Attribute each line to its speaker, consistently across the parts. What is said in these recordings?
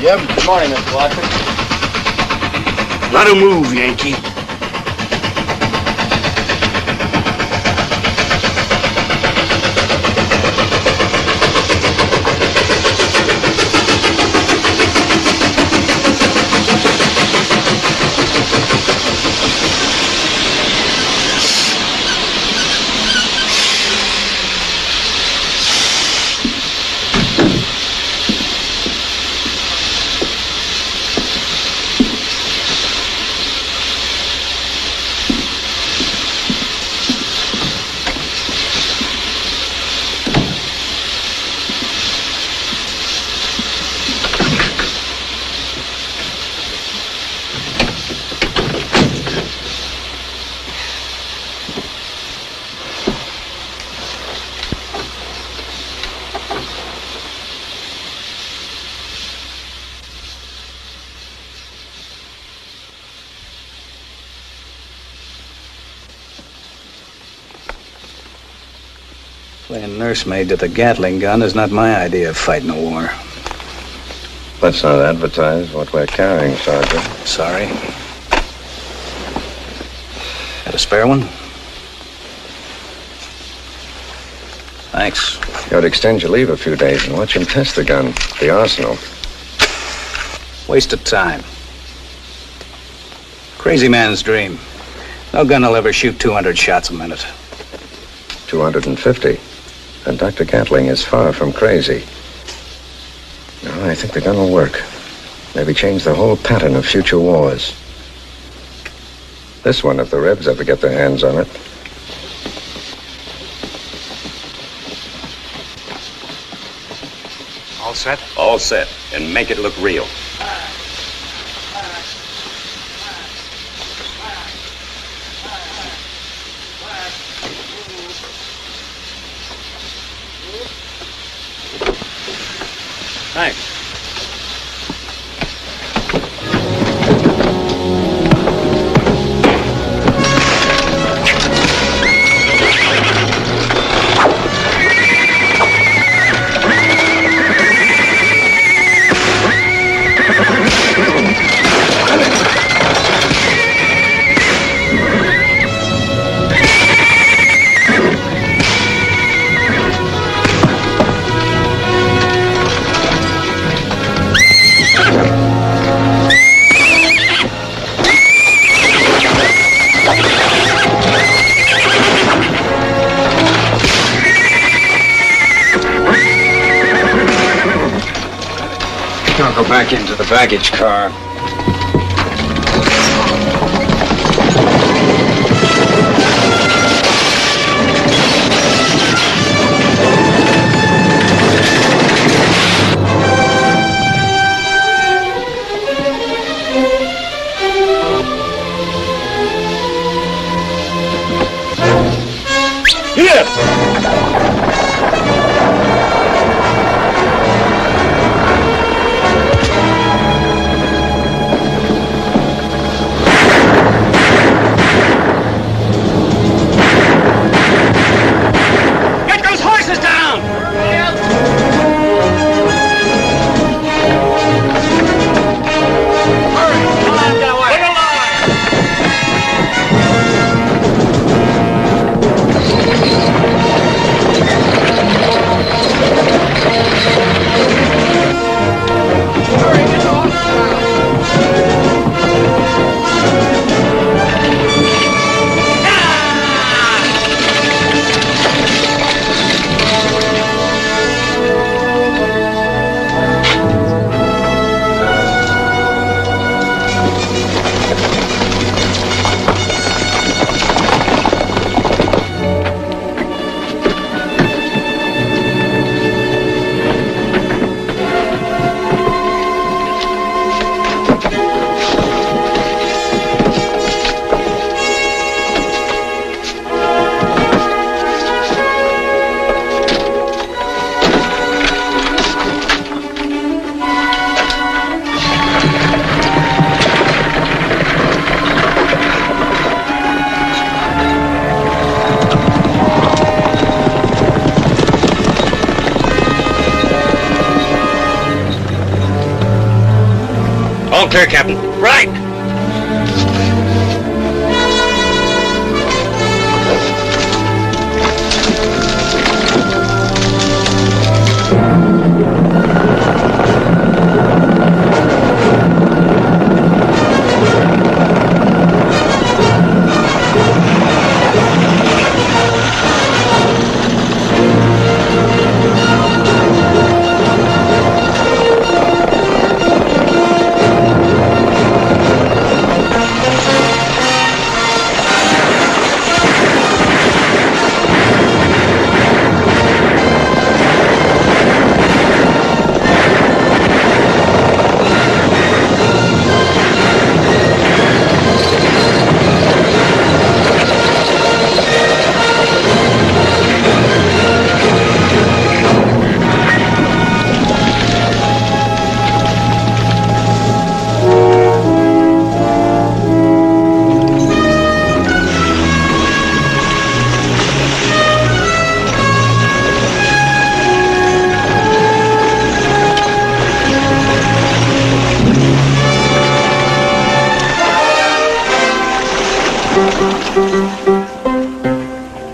Speaker 1: Jim. Good morning, Mr. Watson.
Speaker 2: Let him move, Yankee.
Speaker 3: Playing nursemaid to the Gatling gun is not my idea of fighting a war.
Speaker 4: Let's not advertise what we're carrying, Sergeant.
Speaker 3: Sorry. Got a spare one? Thanks.
Speaker 4: You ought to extend your leave a few days and watch him test the gun, the arsenal.
Speaker 3: Waste of time. Crazy man's dream. No gun will ever shoot 200 shots a minute.
Speaker 4: 250. And Dr. Gatling is far from crazy. No, I think the gun will work. Maybe change the whole pattern of future wars. This one, if the Rebs ever get their hands on it.
Speaker 2: All set?
Speaker 5: All set. And make it look real.
Speaker 3: Thanks. I'll go back into the baggage car.
Speaker 2: clear, Captain. Right!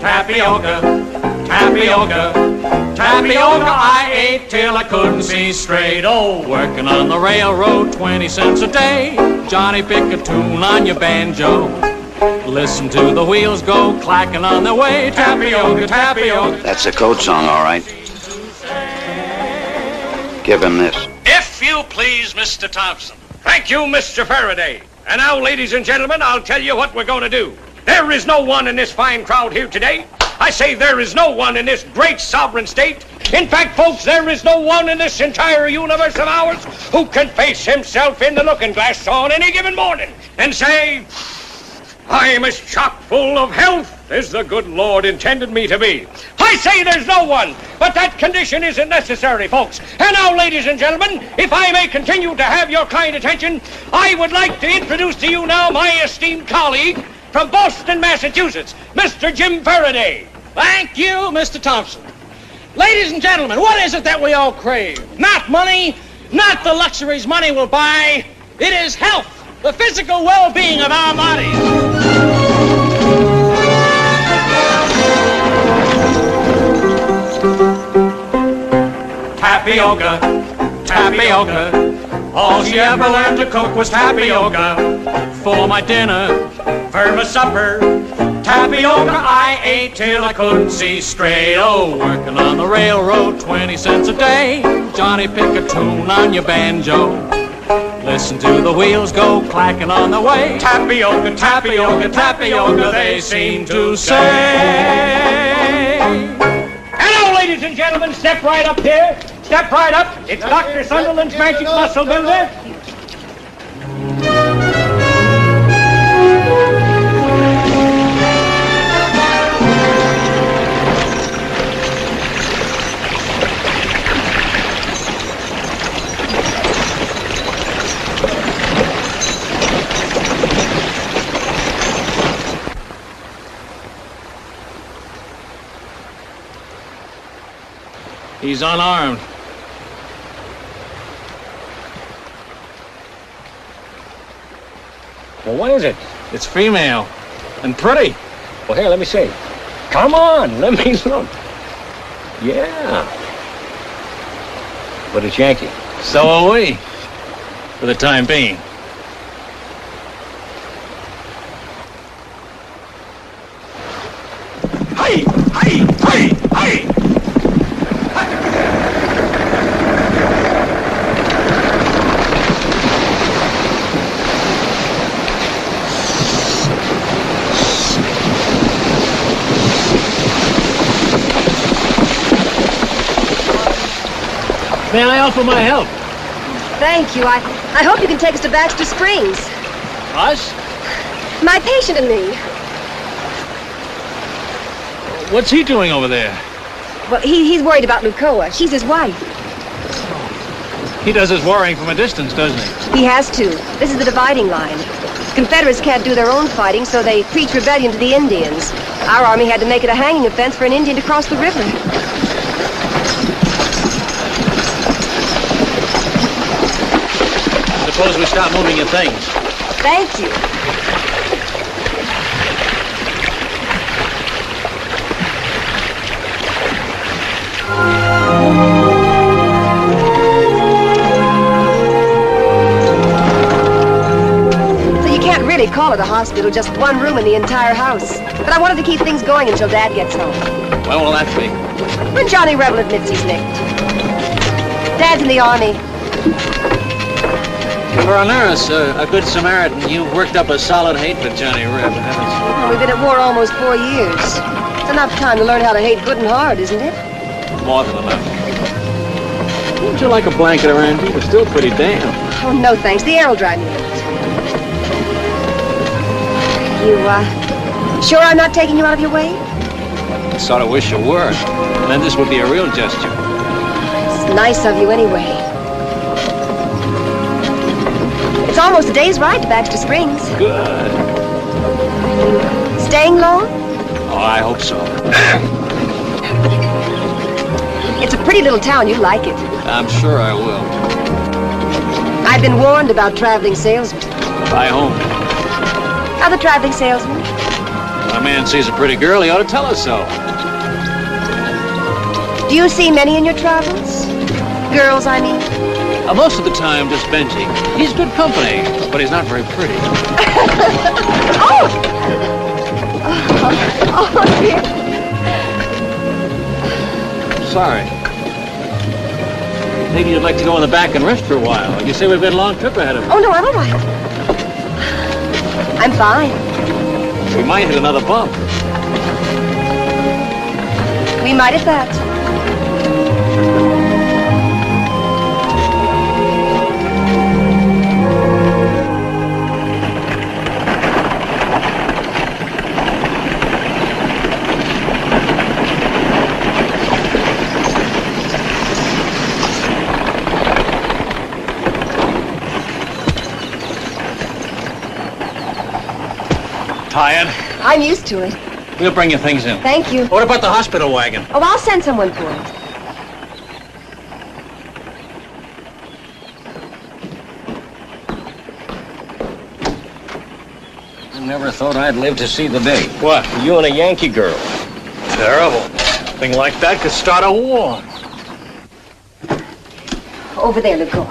Speaker 1: Tapioca, tapioca, tapioca I ate till I couldn't see straight. Oh, working on the railroad, 20 cents a day. Johnny, pick a tune on your banjo. Listen to the wheels go clacking on their way. Tapioca, tapioca.
Speaker 5: That's the code song, all right. Give him this.
Speaker 2: If you please, Mr. Thompson. Thank you, Mr. Faraday. And now, ladies and gentlemen, I'll tell you what we're going to do. There is no one in this fine crowd here today. I say there is no one in this great sovereign state. In fact, folks, there is no one in this entire universe of ours who can face himself in the looking glass on any given morning and say, I'm as chock full of health as the good Lord intended me to be. I say there's no one, but that condition isn't necessary, folks. And now, ladies and gentlemen, if I may continue to have your kind attention, I would like to introduce to you now my esteemed colleague from Boston, Massachusetts, Mr. Jim Faraday.
Speaker 6: Thank you, Mr. Thompson. Ladies and gentlemen, what is it that we all crave? Not money, not the luxuries money will buy. It is health, the physical well-being of our bodies.
Speaker 1: Tapioca, tapioca. All she ever learned to cook was tapioca. For my dinner, for my supper, tapioca I ate till I couldn't see straight. Oh, working on the railroad, 20 cents a day. Johnny, pick a tune on your banjo. Listen to the wheels go clacking on the way. Tapioca, tapioca, tapioca, they seem to say.
Speaker 2: Hello, ladies and gentlemen, step right up here. Step right up. It's Dr. Sunderland's Magic Muscle Builder.
Speaker 6: He's unarmed.
Speaker 7: Well, what is it?
Speaker 6: It's female. And pretty.
Speaker 7: Well, here, let me see. Come on, let me look. Yeah. But it's Yankee.
Speaker 6: So are we. For the time being.
Speaker 2: Hey, hey, hey, hey!
Speaker 6: May I offer my help?
Speaker 8: Thank you. I hope you can take us to Baxter Springs.
Speaker 6: Us?
Speaker 8: My patient and me.
Speaker 6: What's he doing over there?
Speaker 8: Well, he's worried about Lucoa. She's his wife.
Speaker 6: He does his worrying from a distance, doesn't he?
Speaker 8: He has to. This is the dividing line. Confederates can't do their own fighting, so they preach rebellion to the Indians. Our army had to make it a hanging offense for an Indian to cross the river.
Speaker 9: Suppose we start moving your things.
Speaker 8: Thank you. So you can't really call it a hospital, just one room in the entire house. But I wanted to keep things going until Dad gets home.
Speaker 9: When will that be?
Speaker 8: When Johnny Rebel admits he's licked. Dad's in the Army.
Speaker 9: For a nurse, a good Samaritan, you've worked up a solid hate for Johnny Reb, haven't you?
Speaker 8: Well, we've been at war almost 4 years. It's enough time to learn how to hate good and hard, isn't it?
Speaker 9: More than enough. Wouldn't you like a blanket around you? It's still pretty damp.
Speaker 8: Oh, no thanks. The air will dry me out. You, sure I'm not taking you out of your way?
Speaker 9: I sort of wish you were. And then this would be a real gesture.
Speaker 8: It's nice of you anyway. It's almost a day's ride to Baxter Springs.
Speaker 9: Good.
Speaker 8: Staying long?
Speaker 9: Oh, I hope so.
Speaker 8: It's a pretty little town. You'll like it.
Speaker 9: I'm sure I will.
Speaker 8: I've been warned about traveling salesmen.
Speaker 9: Bye home.
Speaker 8: How the traveling salesman?
Speaker 9: When a man sees a pretty girl, he ought to tell us so.
Speaker 8: Do you see many in your travels? Girls, I mean.
Speaker 9: Most of the time, just Benji. He's good company, but he's not very pretty.
Speaker 8: Oh! Oh, dear.
Speaker 9: Sorry. Maybe you'd like to go in the back and rest for a while. You say we've got a long trip ahead of us.
Speaker 8: Oh, no, I'm all right. I'm fine.
Speaker 9: We might hit another bump.
Speaker 8: We might at that.
Speaker 9: Tired?
Speaker 8: I'm used to it.
Speaker 9: We'll bring your things in.
Speaker 8: Thank you.
Speaker 9: What about the hospital wagon?
Speaker 8: Oh, I'll send someone for it.
Speaker 2: I never thought I'd live to see the day.
Speaker 7: What? You and a Yankee girl?
Speaker 9: Terrible. Thing like that could start a war.
Speaker 8: Over there, Lecour.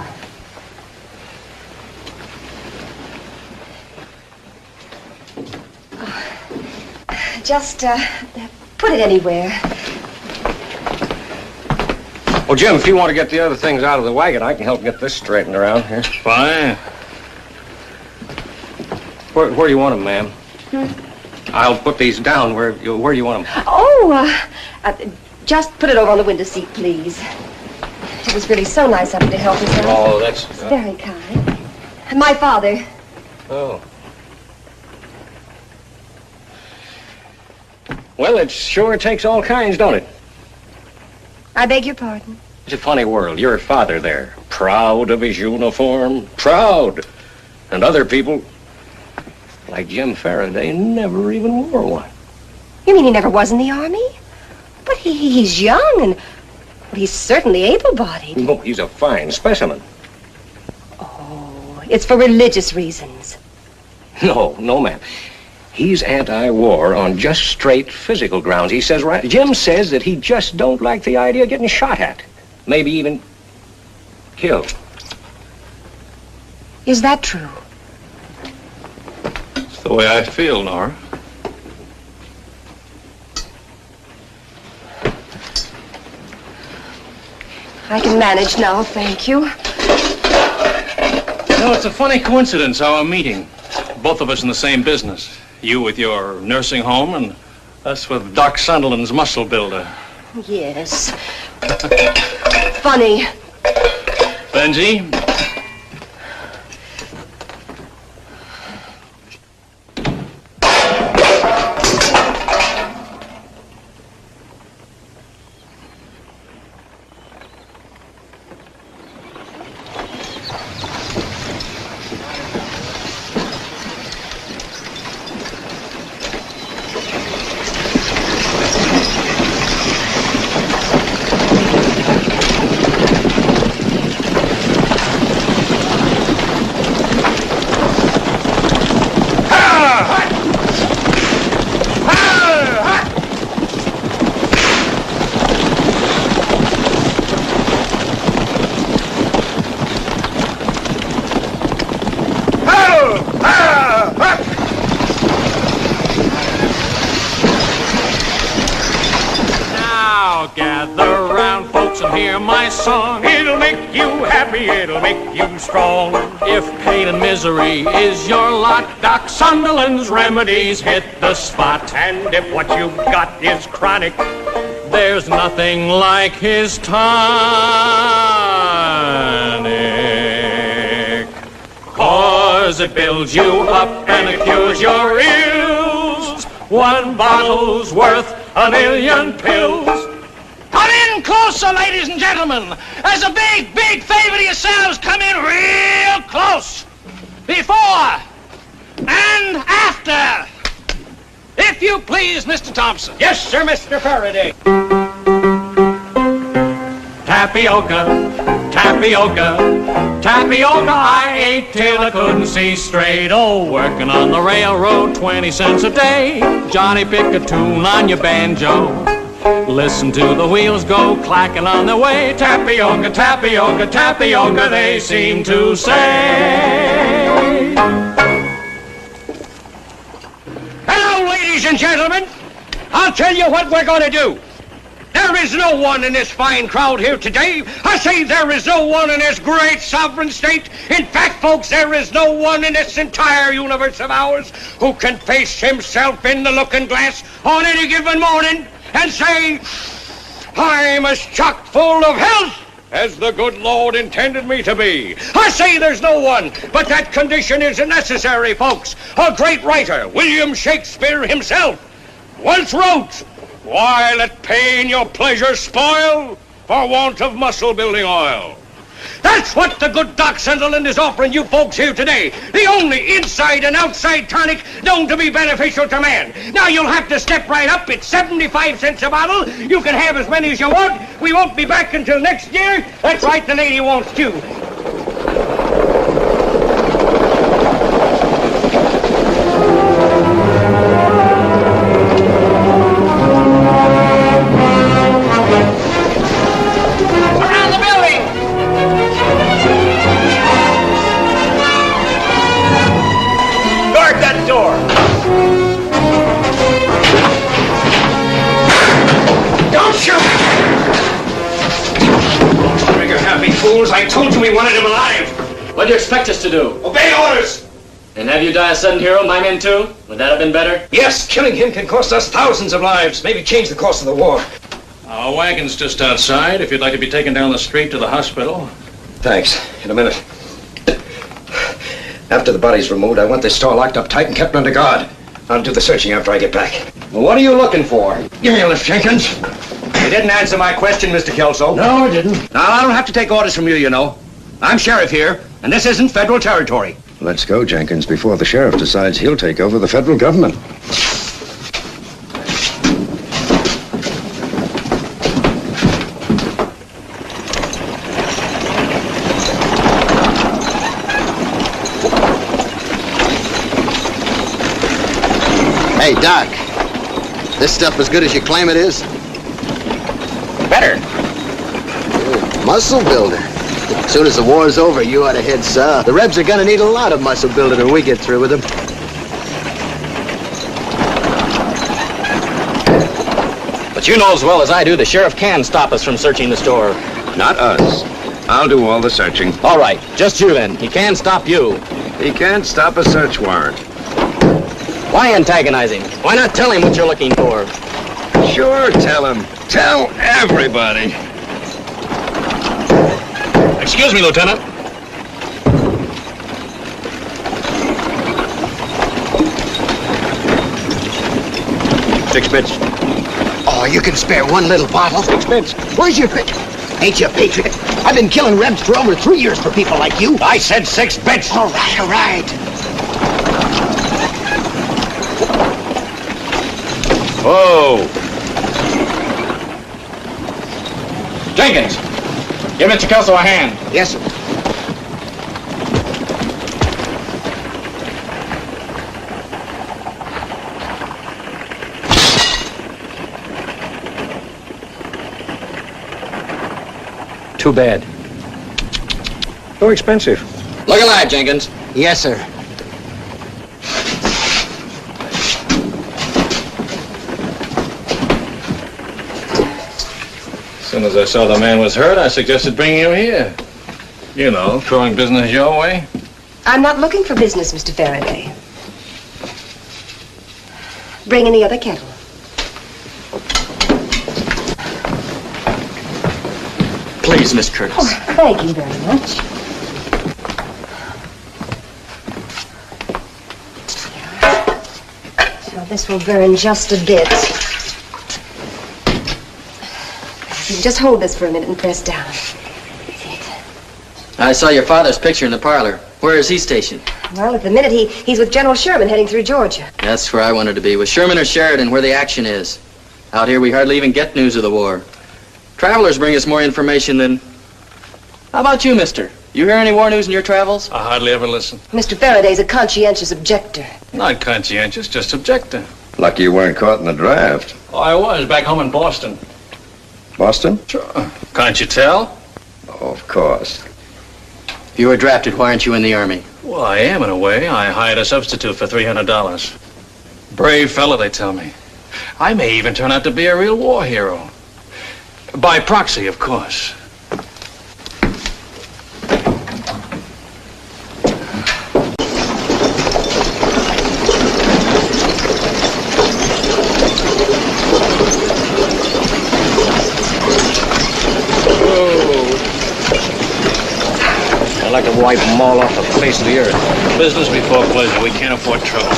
Speaker 8: Just, put it anywhere.
Speaker 2: Well, Jim, if you want to get the other things out of the wagon, I can help get this straightened around here.
Speaker 9: Fine.
Speaker 2: Where do you want them, ma'am? I'll put these down. Where do you want them?
Speaker 8: Oh, just put it over on the window seat, please. It was really so nice of you to help us out.
Speaker 2: Oh, that's...
Speaker 8: It's very kind. My father.
Speaker 2: Oh. Well, it sure takes all kinds, don't it?
Speaker 8: I beg your pardon.
Speaker 2: It's a funny world. Your father there, proud of his uniform, proud. And other people, like Jim Faraday, never even wore one.
Speaker 8: You mean he never was in the Army? But he's young and he's certainly able-bodied.
Speaker 2: No, he's a fine specimen.
Speaker 8: Oh, it's for religious reasons.
Speaker 2: No, ma'am. He's anti-war on just straight physical grounds. He says, right, Jim says that he just don't like the idea of getting shot at. Maybe even killed.
Speaker 8: Is that true?
Speaker 9: It's the way I feel, Nora.
Speaker 8: I can manage now, thank you.
Speaker 9: You know, it's a funny coincidence, our meeting. Both of us in the same business. You with your nursing home and us with Doc Sunderland's muscle builder.
Speaker 8: Yes. Funny.
Speaker 9: Benji?
Speaker 1: Now gather round, folks, and hear my song.
Speaker 2: It'll make you happy, it'll make you strong.
Speaker 1: If pain and misery is your lot, Doc Sunderland's remedies hit the spot.
Speaker 2: And if what you've got is chronic,
Speaker 1: There's nothing like his tonic. 'Cause it builds you up and it cures your ills. One bottle's worth a million pills.
Speaker 6: Come in closer, ladies and gentlemen. As a big, big favor to yourselves, come in real close. Before and after. If you please, Mr. Thompson.
Speaker 2: yes, sir, Mr. Faraday.
Speaker 1: Tapioca, tapioca, tapioca I ate till I couldn't see straight. Oh, working on the railroad, 20 cents a day. Johnny, pick a tune on your banjo. Listen to the wheels go clacking on their way. Tapioca, tapioca, tapioca, they seem to say.
Speaker 2: Hello, ladies and gentlemen. I'll tell you what we're going to do. There is no one in this fine crowd here today. I say there is no one in this great sovereign state. In fact, folks, there is no one in this entire universe of ours who can face himself in the looking glass on any given morning and say, I'm as chock full of health as the good Lord intended me to be. I say there's no one, but that condition isn't necessary, folks. A great writer, William Shakespeare himself, once wrote, why let pain your pleasure spoil for want of muscle-building oil? That's what the good Doc Sunderland is offering you folks here today. The only inside and outside tonic known to be beneficial to man. Now you'll have to step right up. It's 75 cents a bottle. You can have as many as you want. We won't be back until next year. That's right, the lady wants to.
Speaker 6: Around the building.
Speaker 2: Guard that door. Don't shoot! Trigger happy fools. I told you we wanted him alive.
Speaker 9: What do you expect us to do?
Speaker 2: Obey orders.
Speaker 9: And have you die a sudden hero, my men too? Would that have been better?
Speaker 7: Yes, killing him can cost us thousands of lives. Maybe change the course of the war.
Speaker 9: Our wagon's just outside, if you'd like to be taken down the street to the hospital.
Speaker 7: Thanks. In a minute. After the body's removed, I want this store locked up tight and kept under guard. I'll do the searching after I get back.
Speaker 2: Well, what are you looking for?
Speaker 7: Give me a lift, Jenkins.
Speaker 2: You didn't answer my question, Mr. Kelso.
Speaker 7: No, I didn't.
Speaker 2: Now, I don't have to take orders from you, you know. I'm sheriff here, and this isn't federal territory.
Speaker 4: Let's go, Jenkins, before the sheriff decides he'll take over the federal government.
Speaker 5: Hey, Doc. This stuff as good as you claim it is?
Speaker 2: Better.
Speaker 5: Muscle builder. As soon as the war's over, you ought to head south. The Rebs are gonna need a lot of muscle builder when we get through with them.
Speaker 9: But you know as well as I do, the sheriff can stop us from searching the store.
Speaker 4: Not us. I'll do all the searching.
Speaker 9: All right, just you then. He can stop you.
Speaker 4: He can't stop a search warrant.
Speaker 9: Why antagonize him? Why not tell him what you're looking for?
Speaker 4: Sure, tell him. Tell everybody.
Speaker 9: Excuse me, Lieutenant.
Speaker 7: Six bits.
Speaker 5: Oh, you can spare one little bottle?
Speaker 7: 6 bits.
Speaker 5: Where's your Ain't you a patriot? I've been killing Rebs for over 3 years for people like you.
Speaker 2: I said 6 bits.
Speaker 5: All right, all right.
Speaker 9: Whoa. Jenkins, give Mr. Kelso a hand.
Speaker 5: Yes, sir.
Speaker 7: Too bad. So expensive.
Speaker 9: Look alive, Jenkins.
Speaker 5: Yes, sir.
Speaker 9: soon as I saw the man was hurt, I suggested bringing him here. You know, throwing business your way.
Speaker 8: I'm not looking for business, Mr. Faraday. Bring in the other kettle.
Speaker 10: Please, Miss Curtis.
Speaker 8: Oh, thank you very much. So this will burn just a bit. You can just hold this for a minute and press down.
Speaker 10: I saw your father's picture in the parlor. Where is he stationed?
Speaker 8: Well, at the minute, he's with General Sherman heading through Georgia.
Speaker 10: That's where I wanted to be, with Sherman or Sheridan, where the action is. Out here, we hardly even get news of the war. Travelers bring us more information than... How about you, mister? You hear any war news in your travels?
Speaker 9: I hardly ever listen.
Speaker 8: Mr. Faraday's a conscientious objector.
Speaker 9: Not conscientious, just objective.
Speaker 4: Lucky you weren't caught in the draft.
Speaker 9: Oh, I was back home in Boston.
Speaker 4: Boston?
Speaker 9: Sure. Can't you tell?
Speaker 4: Oh, of course.
Speaker 10: If you were drafted, why aren't you in the Army?
Speaker 9: Well, I am in a way. I hired a substitute for $300. Brave fella, they tell me. I may even turn out to be a real war hero. By proxy, of course.
Speaker 7: I'd like to wipe them all off the face of the earth.
Speaker 9: Business before pleasure. We can't afford trouble.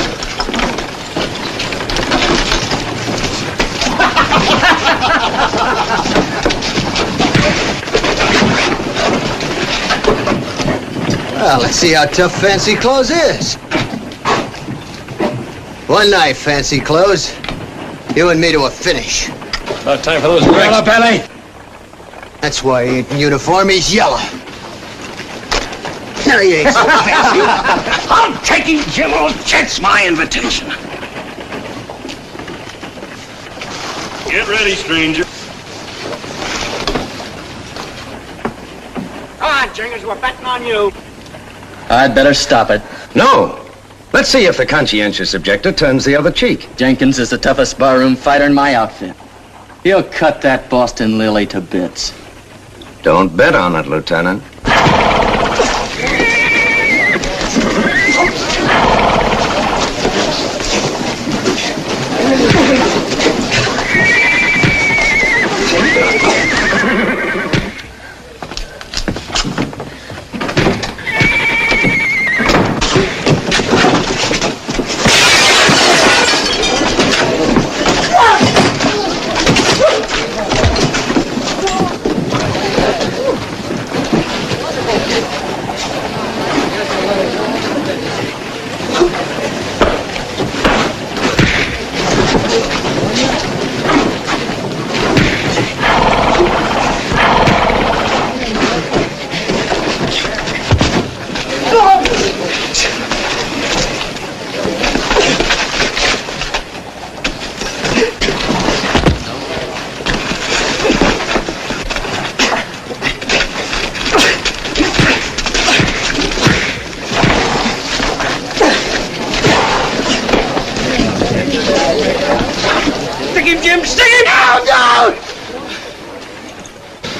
Speaker 5: Well, let's see how tough Fancy Clothes is. One night, Fancy Clothes. You and me to a finish.
Speaker 9: About time for those drinks.
Speaker 5: Belly. That's why he ain't in uniform. He's yellow. No, he ain't so fancy.
Speaker 2: I'm taking General Jet's my invitation.
Speaker 9: Get ready, stranger.
Speaker 6: Come on, Jingers, we're betting on you.
Speaker 10: I'd better stop it.
Speaker 4: No. Let's see if the conscientious objector turns the other cheek.
Speaker 10: Jenkins is the toughest barroom fighter in my outfit. He'll cut that Boston Lily to bits.
Speaker 4: Don't bet on it, Lieutenant.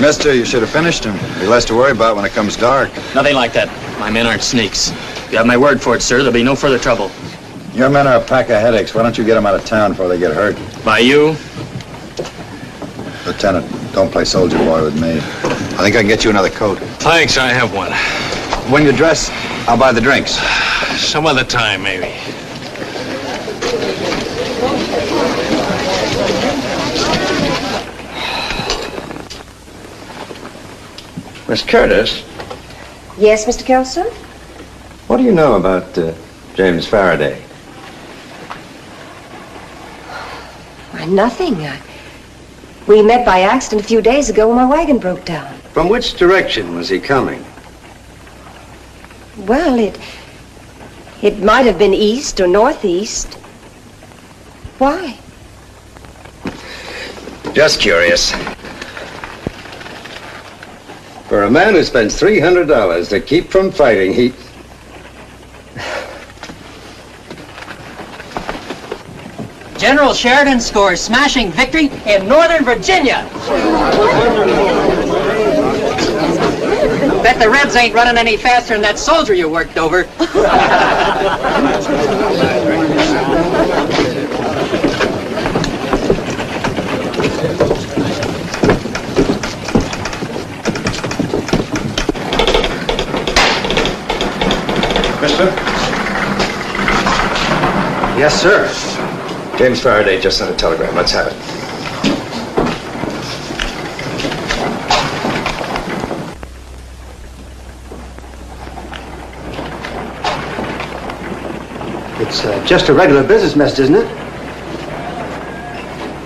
Speaker 3: Mister, you should have finished him. Be less to worry about when it comes dark.
Speaker 10: Nothing like that. My men aren't sneaks. You have my word for it, sir. There'll be no further trouble.
Speaker 3: Your men are a pack of headaches. Why don't you get them out of town before they get hurt?
Speaker 10: By you?
Speaker 3: Lieutenant, don't play soldier boy with me. I think I can get you another coat.
Speaker 9: Thanks, I have one.
Speaker 3: When you dress, I'll buy the drinks.
Speaker 9: Some other time, maybe.
Speaker 4: Miss Curtis,
Speaker 8: Yes, Mr. Kelso?
Speaker 4: what do you know about James Faraday?
Speaker 8: Why, nothing. We met by accident a few days ago when my wagon broke down.
Speaker 4: From which direction was he coming?
Speaker 8: Well, it might have been east or northeast. Why?
Speaker 4: Just curious. For a man who spends $300 to keep from fighting, he...
Speaker 11: General Sheridan scores smashing victory in Northern Virginia. Bet the Rebs ain't running any faster than that soldier you worked over.
Speaker 4: Mister?
Speaker 5: Yes, sir.
Speaker 4: James Faraday just sent a telegram. Let's have it.
Speaker 5: It's just a regular business message, isn't it?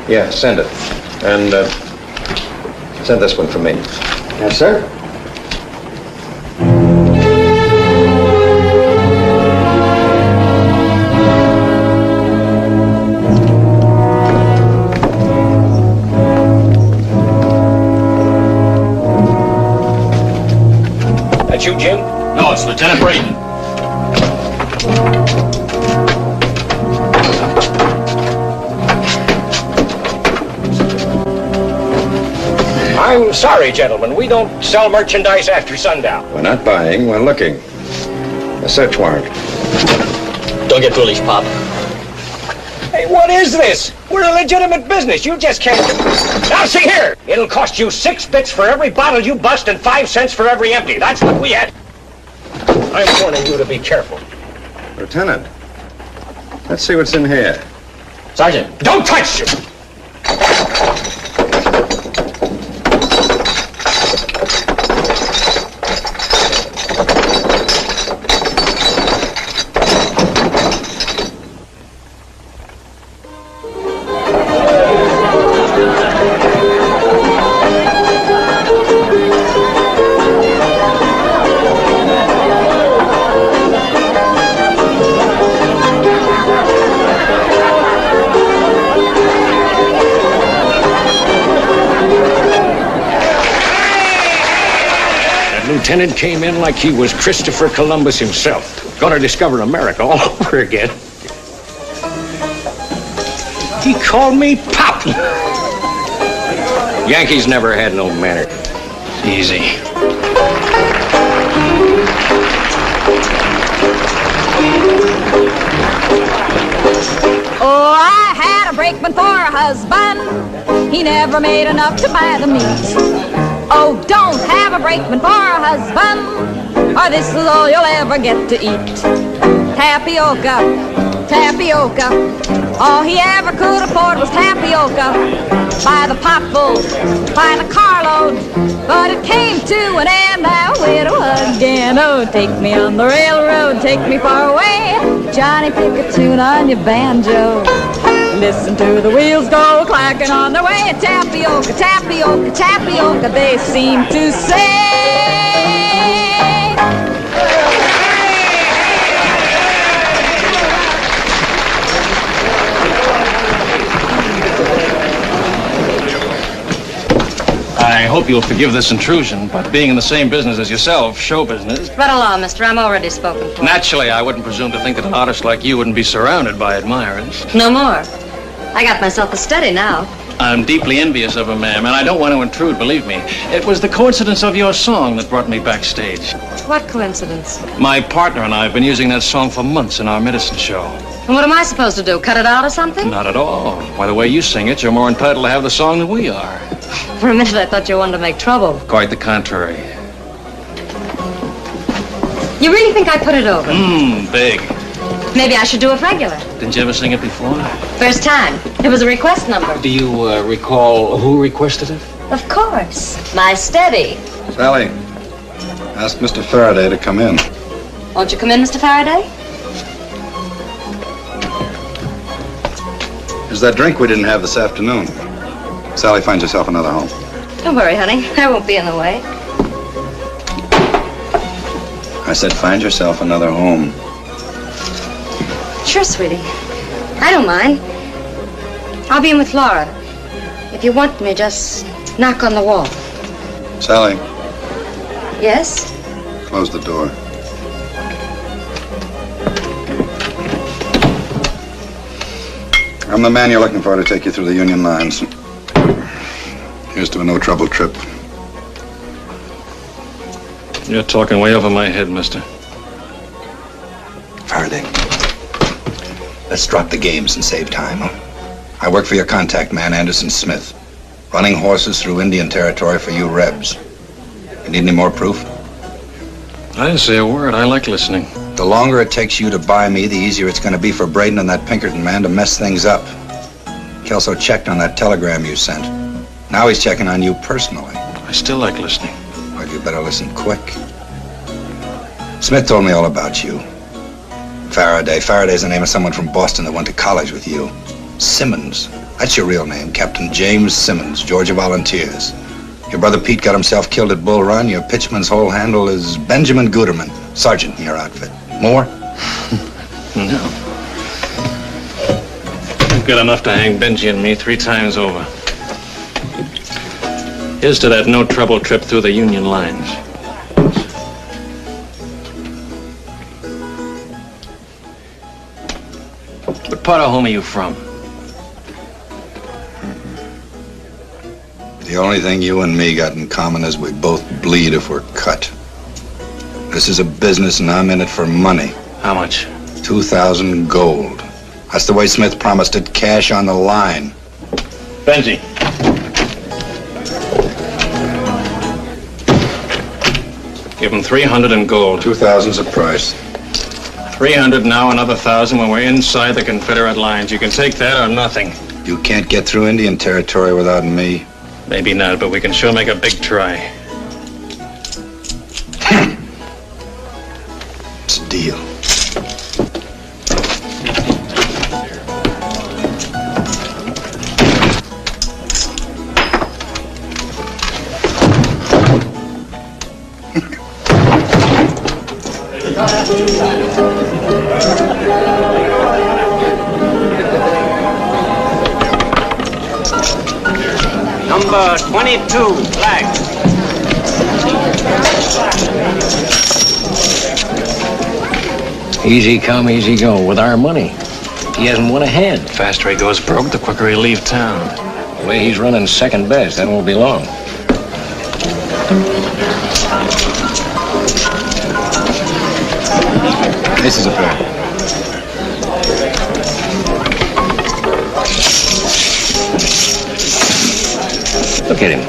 Speaker 4: Yeah, send it. And send this one from me.
Speaker 5: Yes, sir.
Speaker 2: That you, Jim?
Speaker 9: No, it's Lieutenant Braden.
Speaker 2: I'm sorry, gentlemen. We don't sell merchandise after sundown.
Speaker 4: We're not buying, we're looking. A search warrant.
Speaker 10: Don't get foolish, Pop.
Speaker 2: Hey, what is this? We're a legitimate business. You just can't... Now, see here. It'll cost you 6 bits for every bottle you bust and 5 cents for every empty. That's what we had. I'm warning you to be careful.
Speaker 4: Lieutenant, let's see what's in here.
Speaker 10: Sergeant.
Speaker 2: Don't touch you! Lieutenant came in like he was Christopher Columbus himself. Gonna discover America all over again. He called me Pop. Yankees never had no manner.
Speaker 9: Easy.
Speaker 12: Oh, I had a brakeman for a husband. He never made enough to buy the meat. Oh, don't have a brakeman for a husband, or this is all you'll ever get to eat. Tapioca, tapioca, all he ever could afford was tapioca. By the potful, by the carload, but it came to an end, now widow again. Oh, take me on the railroad, take me far away. Johnny, pick a tune on your banjo. Listen to the wheels go clacking on their way. Tapioca, tapioca, tapioca, they seem to say.
Speaker 9: I hope you'll forgive this intrusion, but being in the same business as yourself, show business,
Speaker 8: Right along, mister. I'm already spoken for.
Speaker 9: naturally I wouldn't presume to think that an artist like you wouldn't be surrounded by admirers.
Speaker 8: No more. I got myself a study now.
Speaker 9: I'm deeply envious of her, ma'am, and I don't want to intrude, believe me. It was the coincidence of your song that brought me backstage.
Speaker 8: What coincidence?
Speaker 9: My partner and I have been using that song for months in our medicine show.
Speaker 8: And what am I supposed to do, cut it out or something?
Speaker 9: Not at all. By the way you sing it, you're more entitled to have the song than we are.
Speaker 8: For a minute I thought you wanted to make trouble.
Speaker 9: Quite the contrary.
Speaker 8: You really think I put it over?
Speaker 9: Big.
Speaker 8: Maybe I should do it regular.
Speaker 9: Didn't you ever sing it before?
Speaker 8: First time. It was a request number.
Speaker 9: Do you recall who requested it?
Speaker 8: Of course. My steady.
Speaker 3: Sally, ask Mr. Faraday to come in.
Speaker 8: Won't you come in, Mr. Faraday?
Speaker 3: There's that drink we didn't have this afternoon. Sally, find yourself another home.
Speaker 8: Don't worry, honey. I won't be in the way.
Speaker 3: I said find yourself another home.
Speaker 8: Sure, sweetie. I don't mind. I'll be in with Laura. If you want me, just knock on the wall.
Speaker 3: Sally,
Speaker 8: Yes?
Speaker 3: close the door. I
Speaker 13: I'm the man you're looking for to take you through the Union lines. Here's to a no-trouble trip.
Speaker 9: You're talking way over my head, mister.
Speaker 3: Faraday, let's drop the games and save time. I work for your contact man, Anderson Smith. Running horses through Indian territory for you Rebs. You need any more proof?
Speaker 9: I didn't say a word. I like listening.
Speaker 3: The longer it takes you to buy me, the easier it's going to be for Braden and that Pinkerton man to mess things up. Kelso checked on that telegram you sent. Now he's checking on you personally.
Speaker 9: I still like listening.
Speaker 3: Well, you better listen quick. Smith told me all about you. Faraday. Faraday's the name of someone from Boston that went to college with you. Simmons. That's your real name, Captain James Simmons, Georgia Volunteers. Your brother Pete got himself killed at Bull Run. Your pitchman's whole handle is Benjamin Guterman, sergeant in your outfit. More?
Speaker 9: No. You've got enough to hang Benji and me 3 times over. Here's to that no-trouble trip through the Union lines. What part of home are you from?
Speaker 3: The only thing you and me got in common is we both bleed if we're cut. This is a business and I'm in it for money.
Speaker 9: How much?
Speaker 3: 2,000 gold. That's the way Smith promised it, cash on the line.
Speaker 9: Benji. Give him 300 in gold.
Speaker 3: 2,000's a price.
Speaker 9: 300 now, another 1,000 when we're inside the Confederate lines. You can take that or nothing.
Speaker 3: You can't get through Indian territory without me.
Speaker 9: Maybe not, but we can sure make a big try.
Speaker 3: It's a deal.
Speaker 6: Number 22, flag.
Speaker 7: Easy come, easy go. With our money, he hasn't won a hand.
Speaker 9: The faster he goes broke, the quicker he'll leave town.
Speaker 7: The way he's running second best, that won't be long.
Speaker 3: This is a fair.
Speaker 7: Look at him.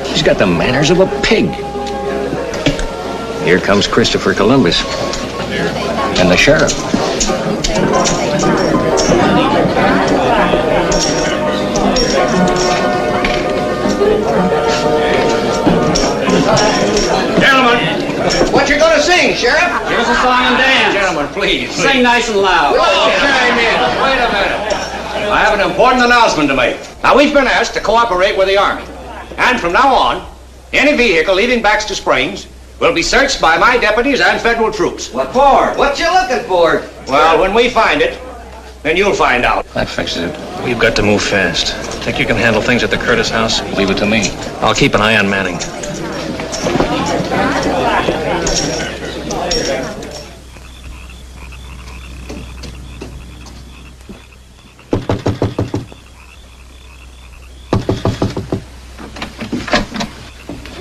Speaker 7: He's got the manners of a pig. Here comes Christopher Columbus. And the sheriff.
Speaker 2: Gentlemen, what you gonna sing, Sheriff?
Speaker 6: Here's a song and dance.
Speaker 2: Gentlemen, please.
Speaker 6: Sing nice and loud.
Speaker 2: Okay, man. Wait a minute. I have an important announcement to make. Now, we've been asked to cooperate with the Army. And from now on, any vehicle leaving Baxter Springs will be searched by my deputies and federal troops.
Speaker 10: What for? What you looking for?
Speaker 2: Well, when we find it, then you'll find out.
Speaker 7: That fixes it.
Speaker 9: We've got to move fast. Think you can handle things at the Curtis house?
Speaker 7: Leave it to me.
Speaker 9: I'll keep an eye on Manning.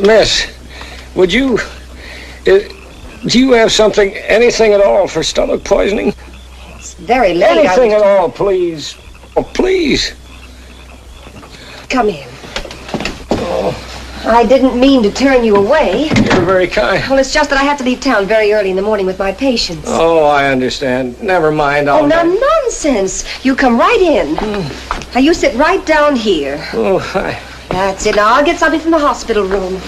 Speaker 7: Miss, would you... do you have something, anything at all for stomach poisoning?
Speaker 8: It's very late.
Speaker 7: Anything at all, please. Oh, please.
Speaker 8: Come in.
Speaker 7: Oh,
Speaker 8: I didn't mean to turn you away.
Speaker 7: you're very kind.
Speaker 8: Well, it's just that I have to leave town very early in the morning with my patients.
Speaker 7: Oh, I understand. Never mind.
Speaker 8: Oh, now, nonsense. You come right in. Now, you sit right down here.
Speaker 7: Oh,
Speaker 8: That's it. Now, I'll get something from the hospital room.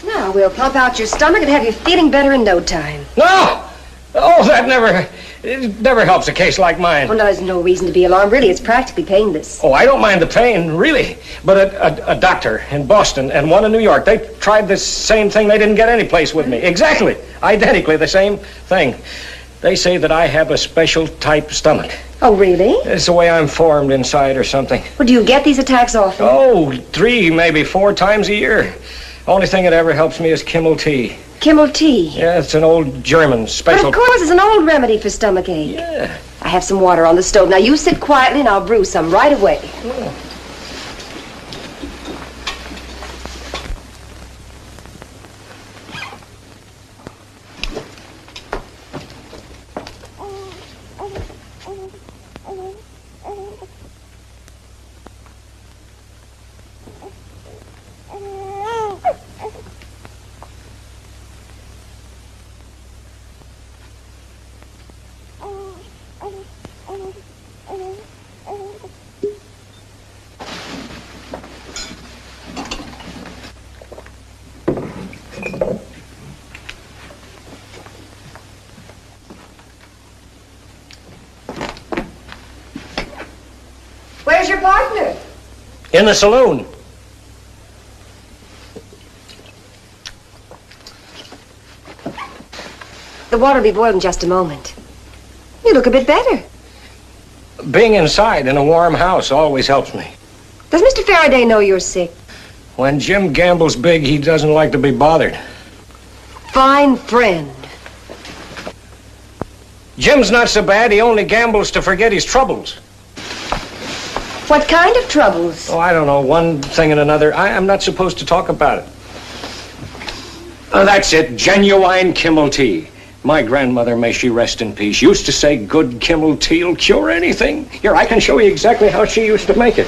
Speaker 8: Now, we'll pump out your stomach and have you feeling better in no time.
Speaker 7: No! Oh, that never helps a case like mine.
Speaker 8: Well, no, there's no reason to be alarmed. Really, it's practically painless.
Speaker 7: Oh, I don't mind the pain, really. But a doctor in Boston and one in New York, they tried the same thing. They didn't get any place with me. Exactly. Identically the same thing. They say that I have a special type stomach.
Speaker 8: Oh, really?
Speaker 7: It's the way I'm formed inside or something.
Speaker 8: Well, do you get these attacks often?
Speaker 7: Oh, 3, maybe 4 times a year. Only thing that ever helps me is Kimmel tea.
Speaker 8: Kimmel tea?
Speaker 7: Yeah, it's an old German special...
Speaker 8: But of course, it's an old remedy for stomachache.
Speaker 7: Yeah.
Speaker 8: I have some water on the stove. Now, you sit quietly and I'll brew some right away.
Speaker 7: Oh.
Speaker 8: Where's your partner?
Speaker 7: In the saloon.
Speaker 8: The water will be boiled in just a moment. You look a bit better.
Speaker 7: Being inside in a warm house always helps me.
Speaker 8: Does Mr. Faraday know you're sick?
Speaker 7: When Jim gambles big, he doesn't like to be bothered.
Speaker 8: Fine friend.
Speaker 7: Jim's not so bad. He only gambles to forget his troubles.
Speaker 8: What kind of troubles?
Speaker 7: Oh, I don't know. One thing and another. I'm not supposed to talk about it. Oh, that's it. Genuine Kimmel tea. My grandmother, may she rest in peace, used to say good Kimmel tea'll cure anything. Here, I can show you exactly how she used to make it.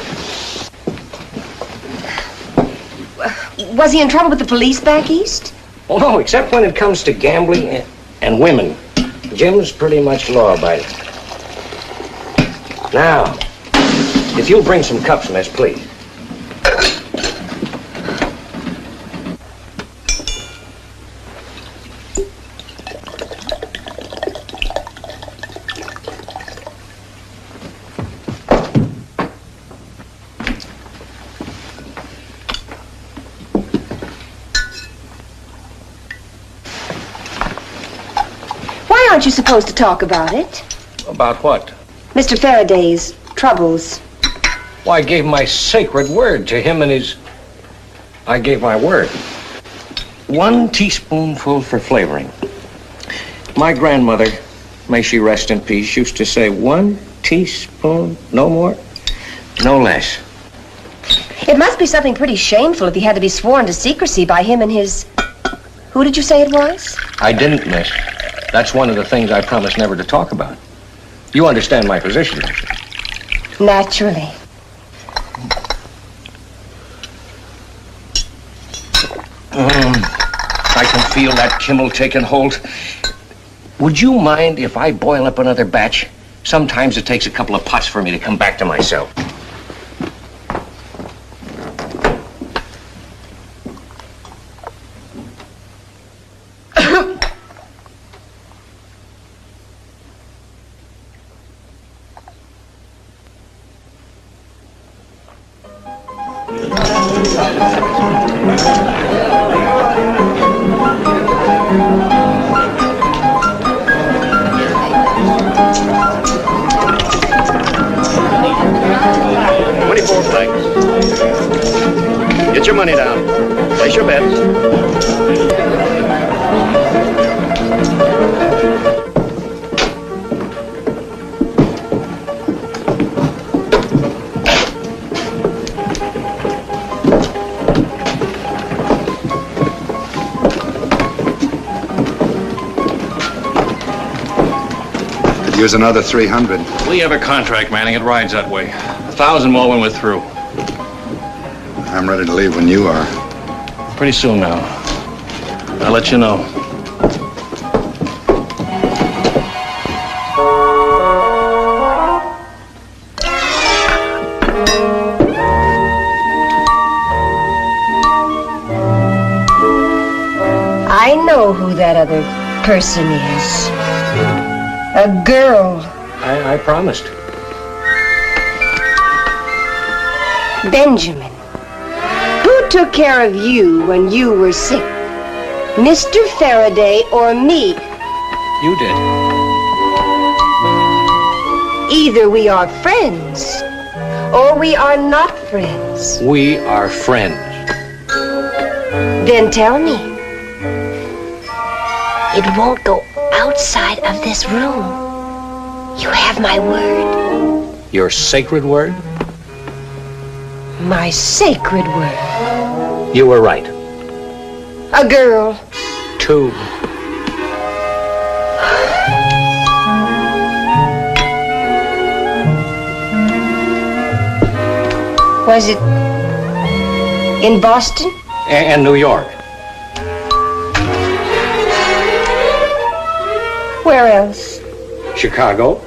Speaker 8: Was he in trouble with the police back east?
Speaker 7: Oh, no, except when it comes to gambling and women. Jim's pretty much law-abiding. Now, if you'll bring some cups, miss, please.
Speaker 8: Why aren't you supposed to talk about it?
Speaker 7: About what?
Speaker 8: Mr. Faraday's troubles.
Speaker 7: Well, I gave my sacred word to him and his... I gave my word. 1 teaspoonful for flavoring. My grandmother, may she rest in peace, used to say 1 teaspoon, no more, no less.
Speaker 8: It must be something pretty shameful if he had to be sworn to secrecy by him and his... Who did you say it was?
Speaker 7: I didn't, miss. That's one of the things I promised never to talk about. You understand my position, don't you?
Speaker 8: Naturally.
Speaker 7: I can feel that Kimmel taking hold. Would you mind if I boil up another batch? Sometimes it takes a couple of pots for me to come back to myself.
Speaker 2: Get your money down. Place your bets.
Speaker 3: Could use another 300.
Speaker 9: We have a contract, Manning. It rides that way. 1,000 more when we're through.
Speaker 3: I'm ready to leave when you are.
Speaker 9: Pretty soon now. I'll let you know.
Speaker 8: I know who that other person is. A girl.
Speaker 7: I promised.
Speaker 8: Benjamin. Who took care of you when you were sick? Mr. Faraday or me?
Speaker 7: You did.
Speaker 8: Either we are friends, or we are not friends.
Speaker 7: We are friends.
Speaker 8: Then tell me. It won't go outside of this room. You have my word.
Speaker 7: Your sacred word?
Speaker 8: My sacred word.
Speaker 7: You were right.
Speaker 8: A girl.
Speaker 7: 2.
Speaker 8: Was it in Boston?
Speaker 7: And New York.
Speaker 8: Where else?
Speaker 7: Chicago.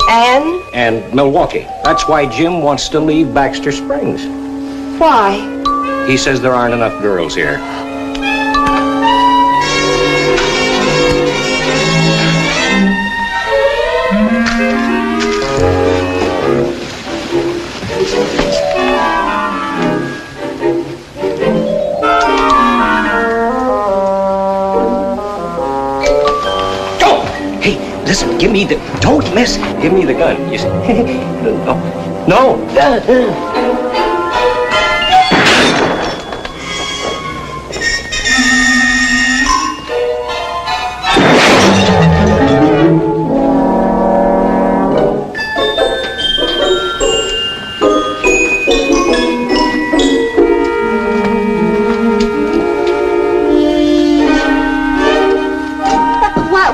Speaker 7: And Milwaukee. That's why Jim wants to leave Baxter Springs.
Speaker 8: Why?
Speaker 7: He says there aren't enough girls here. Listen, give me the... Don't miss. Give me the gun. You see? No.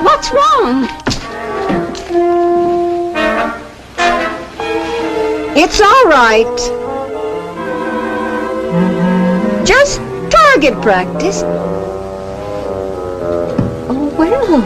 Speaker 12: What's wrong?
Speaker 8: It's all right. Just target practice.
Speaker 12: Oh, well.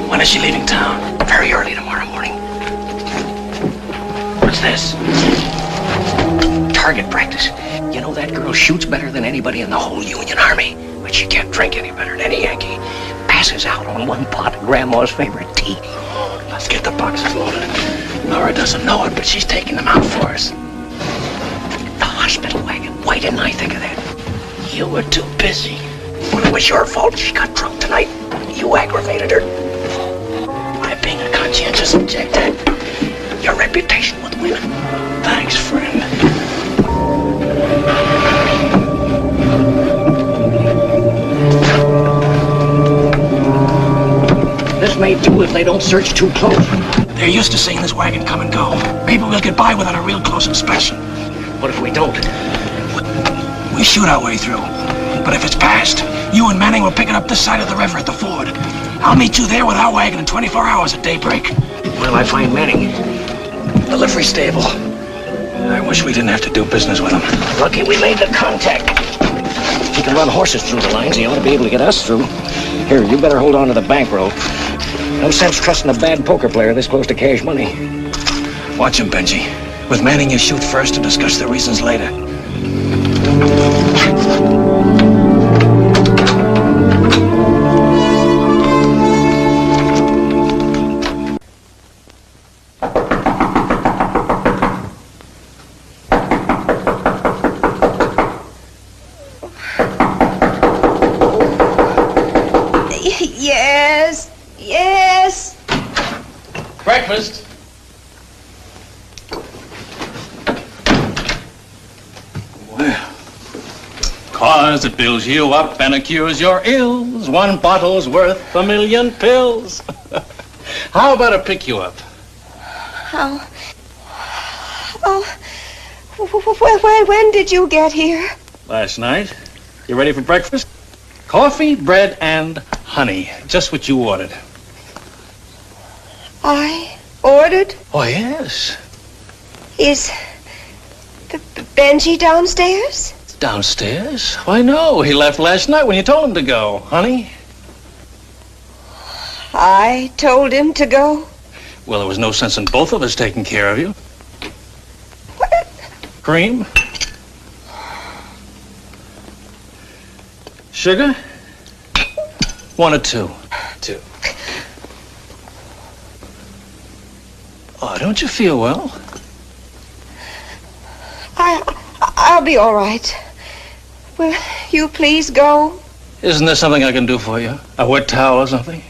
Speaker 7: When is she leaving town? Very early tomorrow morning. What's this? Target practice. You know, that girl shoots better than anybody in the whole Union Army. But she can't drink any better than any Yankee. Passes out on one pot of Grandma's favorite tea. Let's get the boxes loaded. Laura doesn't know it, but she's taking them out for us. The hospital wagon. Why didn't I think of that? You were too busy. Well, it was your fault she got drunk tonight. You aggravated her. By being a conscientious objector. Your reputation with women. Thanks, friend. This may do if they don't search too close. They're used to seeing this wagon come and go. Maybe we'll get by without a real close inspection. What if we don't? We shoot our way through. But if it's past, you and Manning will pick it up this side of the river at the ford. I'll meet you there with our wagon in 24 hours at daybreak. Where'll I find Manning? The livery stable. I wish we didn't have to do business with him. Lucky we made the contact. If he can run horses through the lines, he ought to be able to get us through. Here, you better hold on to the bankroll. No sense trusting a bad poker player this close to cash money. Watch him, Benji. With Manning, you shoot first and discuss the reasons later.
Speaker 8: Yes.
Speaker 9: Breakfast. Well, 'cause it builds you up and it cures your ills. One bottle's worth a million pills. How about I pick you up?
Speaker 8: When did you get here?
Speaker 9: Last night. You ready for breakfast? Coffee, bread, and honey. Just what you ordered.
Speaker 8: I ordered?
Speaker 9: Oh, yes.
Speaker 8: Is Benji downstairs?
Speaker 9: Downstairs? Why, no. He left last night when you told him to go, honey.
Speaker 8: I told him to go?
Speaker 9: Well, there was no sense in both of us taking care of you.
Speaker 8: What?
Speaker 9: Cream? Sugar? 1 or 2? 2. Oh, don't you feel well?
Speaker 8: I'll be all right. Will you please go?
Speaker 9: Isn't there something I can do for you? A wet towel or something?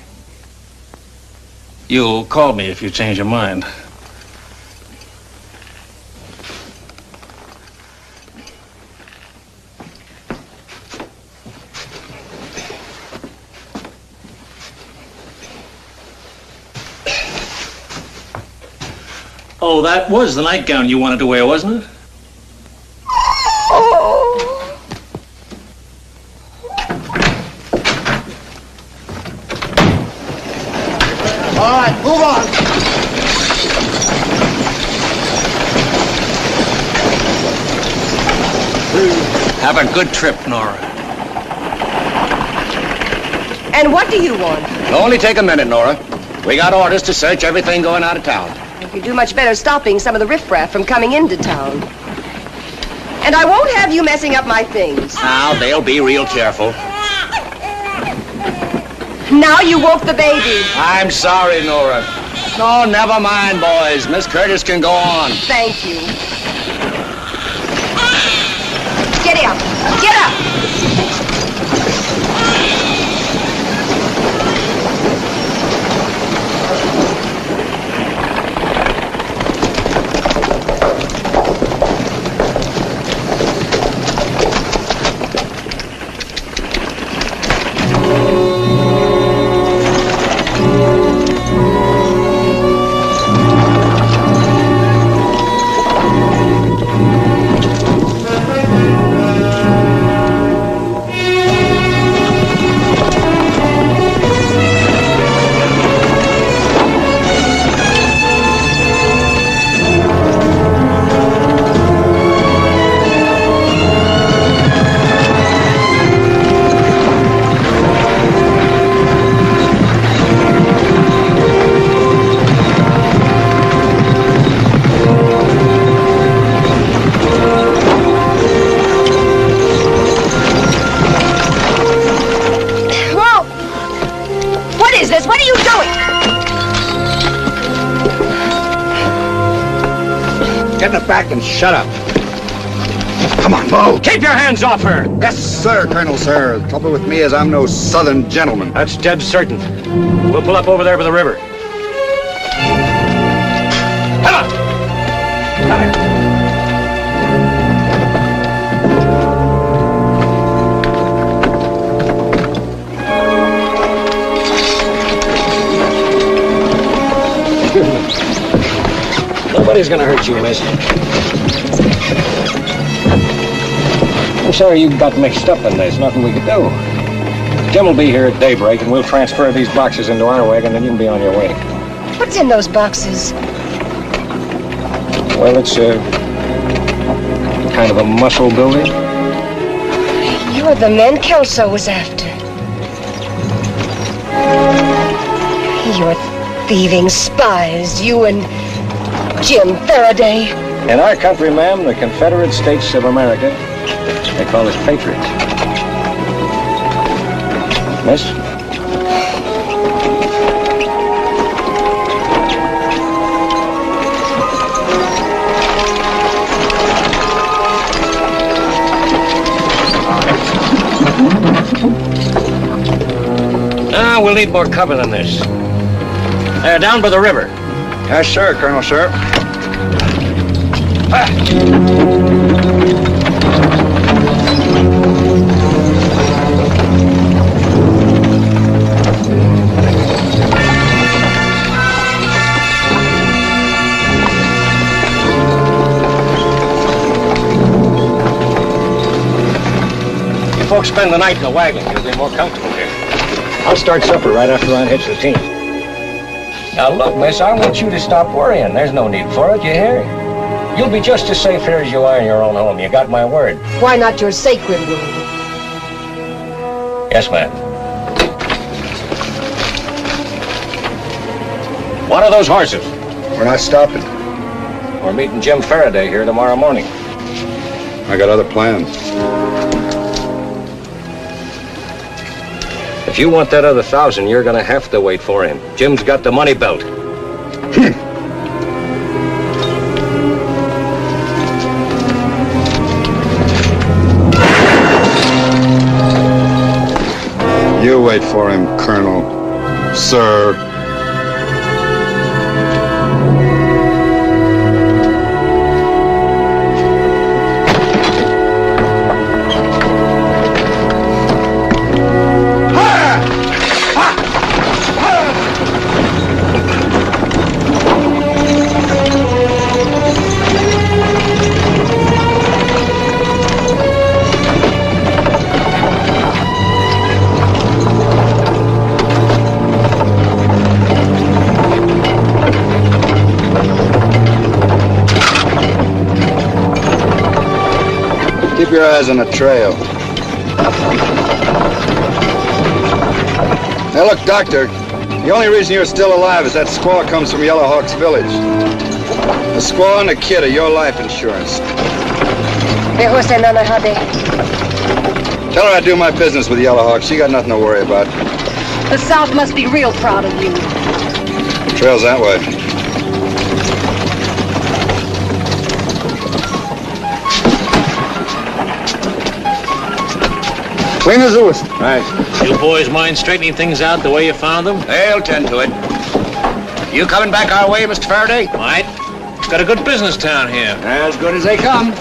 Speaker 9: You'll call me if you change your mind. Oh, that was the nightgown you wanted to wear, wasn't it?
Speaker 8: Oh.
Speaker 5: All right, move on.
Speaker 9: Have a good trip, Nora.
Speaker 8: And what do you want?
Speaker 5: It'll only take a minute, Nora. We got orders to search everything going out of town.
Speaker 8: You do much better stopping some of the riffraff from coming into town. And I won't have you messing up my things.
Speaker 5: Now, they'll be real careful.
Speaker 8: Now you woke the baby.
Speaker 5: I'm sorry, Nora. No, never mind, boys. Miss Curtis can go on.
Speaker 8: Thank you. Get up. Get up.
Speaker 3: Get in the back and shut up. Come on, move.
Speaker 2: Keep your hands off her.
Speaker 3: Yes, sir, Colonel, sir. The trouble with me is I'm no southern gentleman.
Speaker 2: That's dead certain. We'll pull up over there by the river. Come on. Come here.
Speaker 7: Nobody's gonna hurt you, miss. I'm sorry you got mixed up in this. Nothing we could do. Jim will be here at daybreak, and we'll transfer these boxes into our wagon, and you can be on your way.
Speaker 8: What's in those boxes?
Speaker 7: Well, it's kind of a muscle building.
Speaker 8: You're the men Kelso was after. You're thieving spies, you and Jim Faraday.
Speaker 7: In our country, ma'am, the Confederate States of America, they call us patriots. Miss? We'll need more cover than this. Down by the river.
Speaker 3: Yes, sir, Colonel, sir.
Speaker 7: You folks spend the night in the wagon. You'll be more comfortable here. I'll start supper right after I hitch the team. Now, look, miss, I want you to stop worrying. There's no need for it, you hear? You'll be just as safe here as you are in your own home. You got my word.
Speaker 8: Why not your sacred word?
Speaker 7: Yes, ma'am. One of those horses.
Speaker 13: We're not stopping.
Speaker 7: We're meeting Jim Faraday here tomorrow morning.
Speaker 13: I got other plans.
Speaker 7: If you want that other 1,000, you're gonna have to wait for him. Jim's got the money belt.
Speaker 13: You wait for him, Colonel. Sir. Keep your eyes on the trail. Now look, Doctor, the only reason you're still alive is that squaw comes from Yellow Hawk's village. The squaw and the kid are your life insurance. Tell her I do my business with Yellow Hawk. She got nothing to worry about.
Speaker 8: The South must be real proud of you.
Speaker 13: The trail's that way. Clean as loose.
Speaker 7: Right. You boys mind straightening things out the way you found them?
Speaker 5: They'll tend to it. You coming back our way, Mr. Faraday?
Speaker 7: Might. Got a good business town here.
Speaker 5: As good as they come.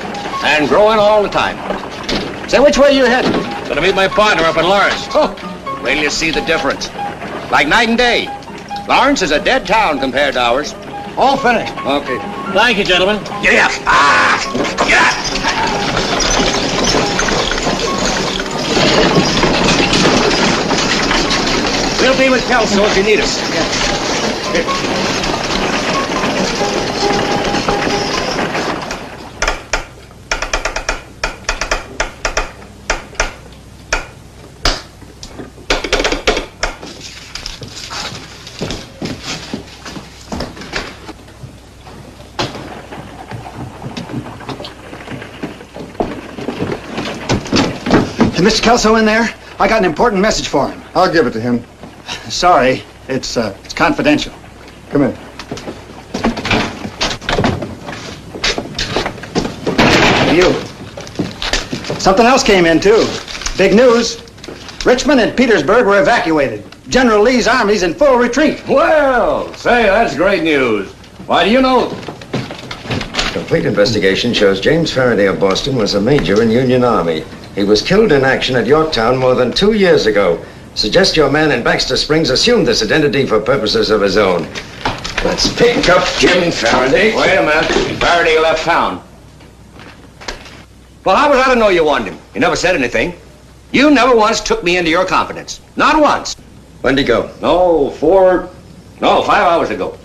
Speaker 5: And growing all the time. Say, which way you heading?
Speaker 7: Gonna meet my partner up in Lawrence.
Speaker 5: Oh, wait till you see the difference. Like night and day. Lawrence is a dead town compared to ours. All finished. Okay.
Speaker 7: Thank you, gentlemen.
Speaker 5: Yeah. Ah! Yeah! We'll be with Kelso if you need us.
Speaker 14: Is Mr. Kelso in there? I got an important message for him.
Speaker 13: I'll give it to him.
Speaker 14: Sorry, it's confidential.
Speaker 13: Come in.
Speaker 14: You. Something else came in, too. Big news. Richmond and Petersburg were evacuated. General Lee's army's in full retreat.
Speaker 5: Well, say, that's great news. Why do you know?
Speaker 4: Complete investigation shows James Faraday of Boston was a major in Union Army. He was killed in action at Yorktown more than 2 years ago. Suggest your man in Baxter Springs assumed this identity for purposes of his own.
Speaker 5: Let's pick up Jim Faraday. Wait a minute. Faraday left town. Well, how was I to know you wanted him? You never said anything. You never once took me into your confidence. Not once.
Speaker 4: When'd he go?
Speaker 5: 5 hours ago.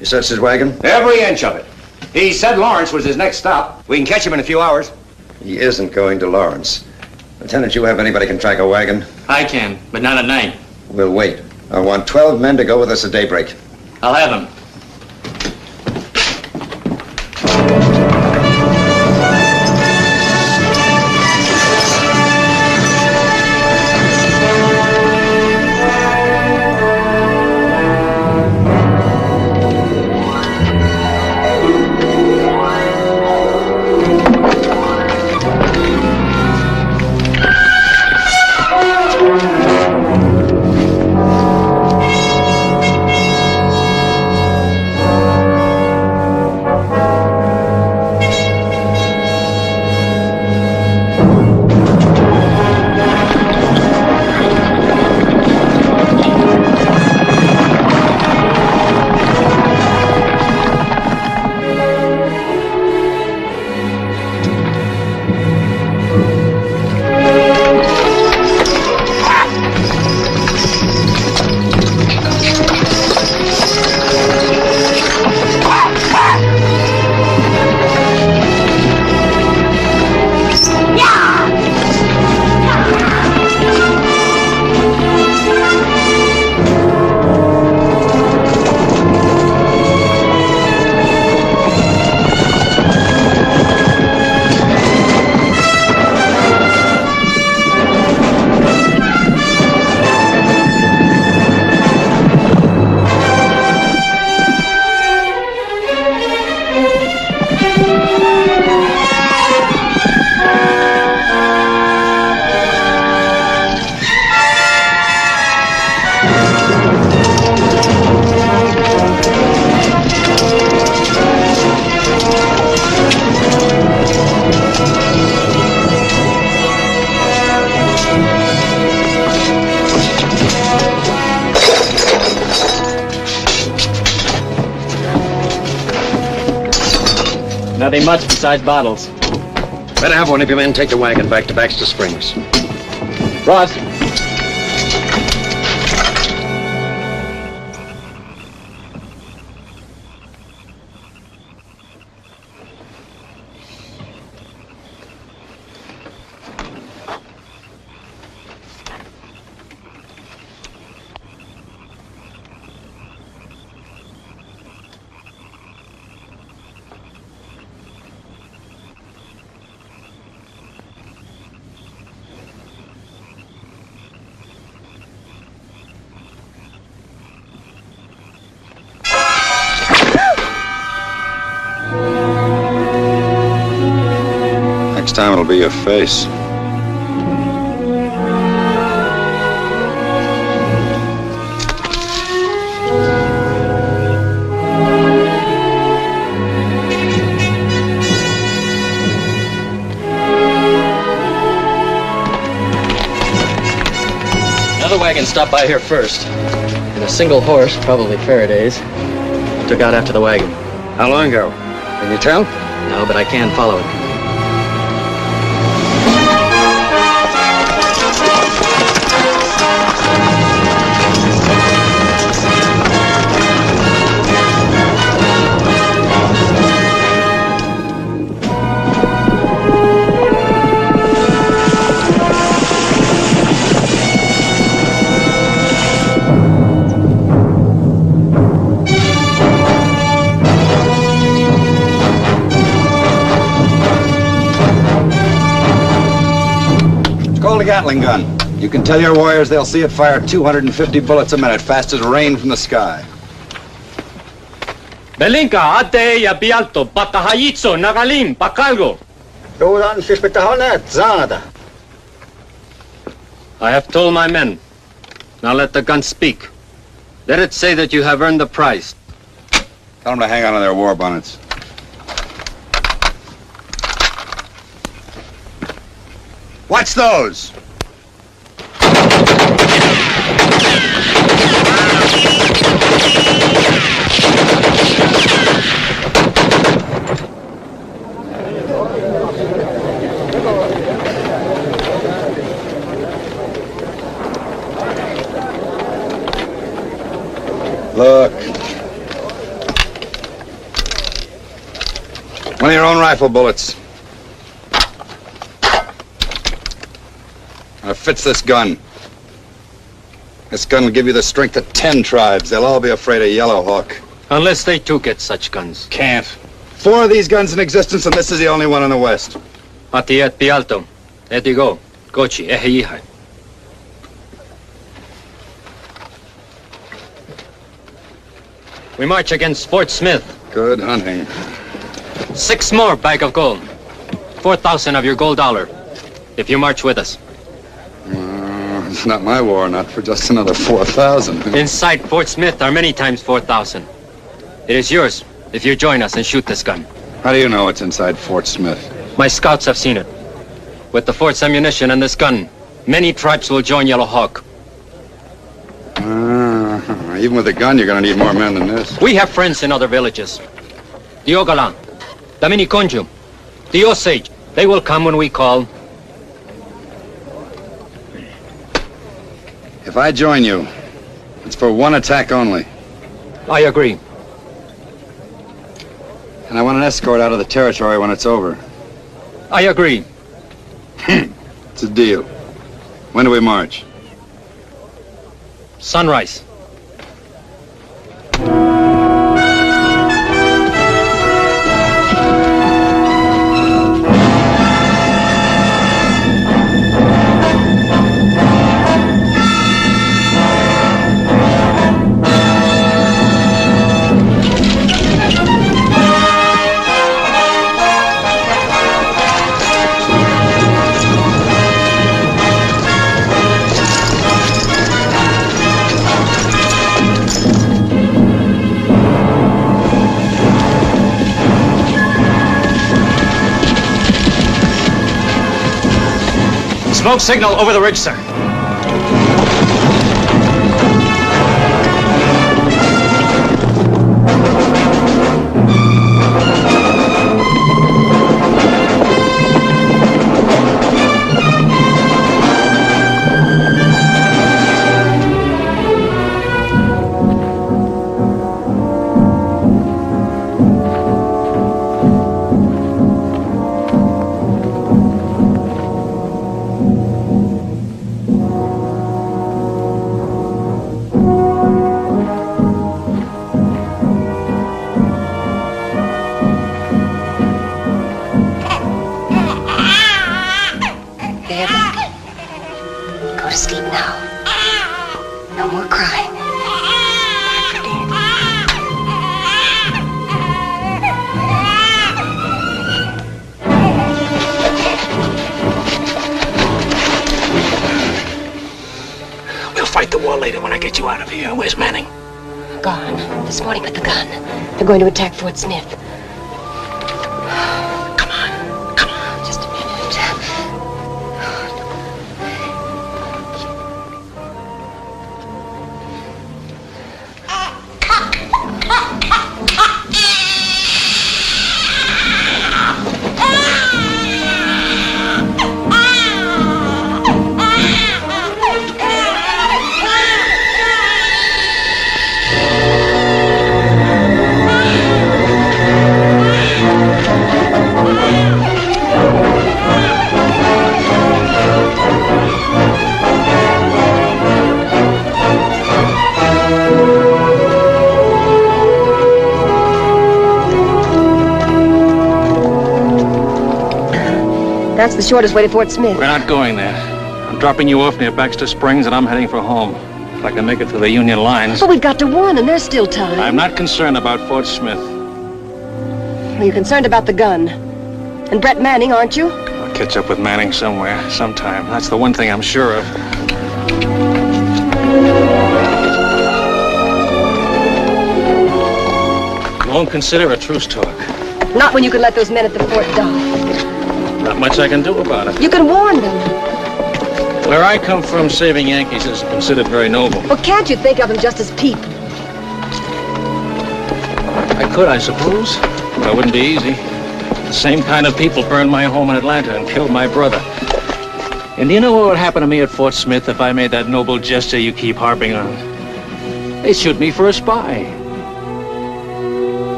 Speaker 4: You searched his wagon?
Speaker 5: Every inch of it. He said Lawrence was his next stop. We can catch him in a few hours.
Speaker 4: He isn't going to Lawrence. Lieutenant, you have anybody can track a wagon?
Speaker 10: I can, but not at night.
Speaker 4: We'll wait. I want 12 men to go with us at daybreak.
Speaker 10: I'll have him. Nothing much besides bottles.
Speaker 7: Better have one of your men take the wagon back to Baxter Springs.
Speaker 10: Ross.
Speaker 13: Next time it'll be your face.
Speaker 10: Another wagon stopped by here first. And a single horse, probably Faraday's, took out after the wagon.
Speaker 7: How long ago? Can you tell?
Speaker 10: No, but I can follow it.
Speaker 3: Called a Gatling gun. You can tell your warriors they'll see it fire 250 bullets a minute, fast as rain from the sky.
Speaker 1: Belinka, ate ya bialto, patahayitso, nagalim, pakalgo. I have told my men. Now let the gun speak. Let it say that you have earned the prize.
Speaker 3: Tell them to hang on to their war bonnets. Watch those! Look. One of your own rifle bullets. Now fits this gun. This gun will give you the strength of 10 tribes. They'll all be afraid of Yellow Hawk.
Speaker 1: Unless they too get such guns.
Speaker 3: Can't. 4 of these guns in existence, and this is the only one in the West.
Speaker 1: Atiet pialto. Etigo. Gochi. Ehihai. We march against Fort Smith.
Speaker 3: Good hunting.
Speaker 1: 6 more bag of gold. 4,000 of your gold dollar. If you march with us.
Speaker 3: It's not my war, not for just another 4,000.
Speaker 1: Inside Fort Smith are many times 4,000. It is yours if you join us and shoot this gun.
Speaker 3: How do you know it's inside Fort Smith?
Speaker 1: My scouts have seen it. With the fort's ammunition and this gun, many tribes will join Yellow Hawk.
Speaker 3: Even with a gun, you're going to need more men than this.
Speaker 1: We have friends in other villages. The Ogala, the Miniconju, the Osage. They will come when we call.
Speaker 3: If I join you, it's for one attack only.
Speaker 1: I agree.
Speaker 3: And I want an escort out of the territory when it's over.
Speaker 1: I agree.
Speaker 3: It's a deal. When do we march?
Speaker 1: Sunrise.
Speaker 6: Smoke signal over the ridge, sir.
Speaker 8: Go to sleep now. No more crying.
Speaker 9: We'll fight the war later when I get you out of here. Where's Manning?
Speaker 8: Gone. This morning with the gun. They're going to attack Fort Smith.
Speaker 9: Come on. Come on.
Speaker 8: Just a minute. That's the shortest way to Fort Smith.
Speaker 9: We're not going there. I'm dropping you off near Baxter Springs, and I'm heading for home. If I can make it to the Union lines.
Speaker 8: But we've got to warn, and there's still time.
Speaker 9: I'm not concerned about Fort Smith.
Speaker 8: Well, you're concerned about the gun. And Brett Manning, aren't you?
Speaker 9: I'll catch up with Manning somewhere, sometime. That's the one thing I'm sure of. You won't consider a truce talk.
Speaker 8: Not when you can let those men at the fort die.
Speaker 9: Not much I can do about it.
Speaker 8: You can warn them.
Speaker 9: Where I come from, saving Yankees is considered very noble.
Speaker 8: Well, can't you think of them just as people?
Speaker 9: I could, I suppose, but it wouldn't be easy. The same kind of people burned my home in Atlanta and killed my brother. And do you know what would happen to me at Fort Smith if I made that noble gesture you keep harping on? They'd shoot me for a spy.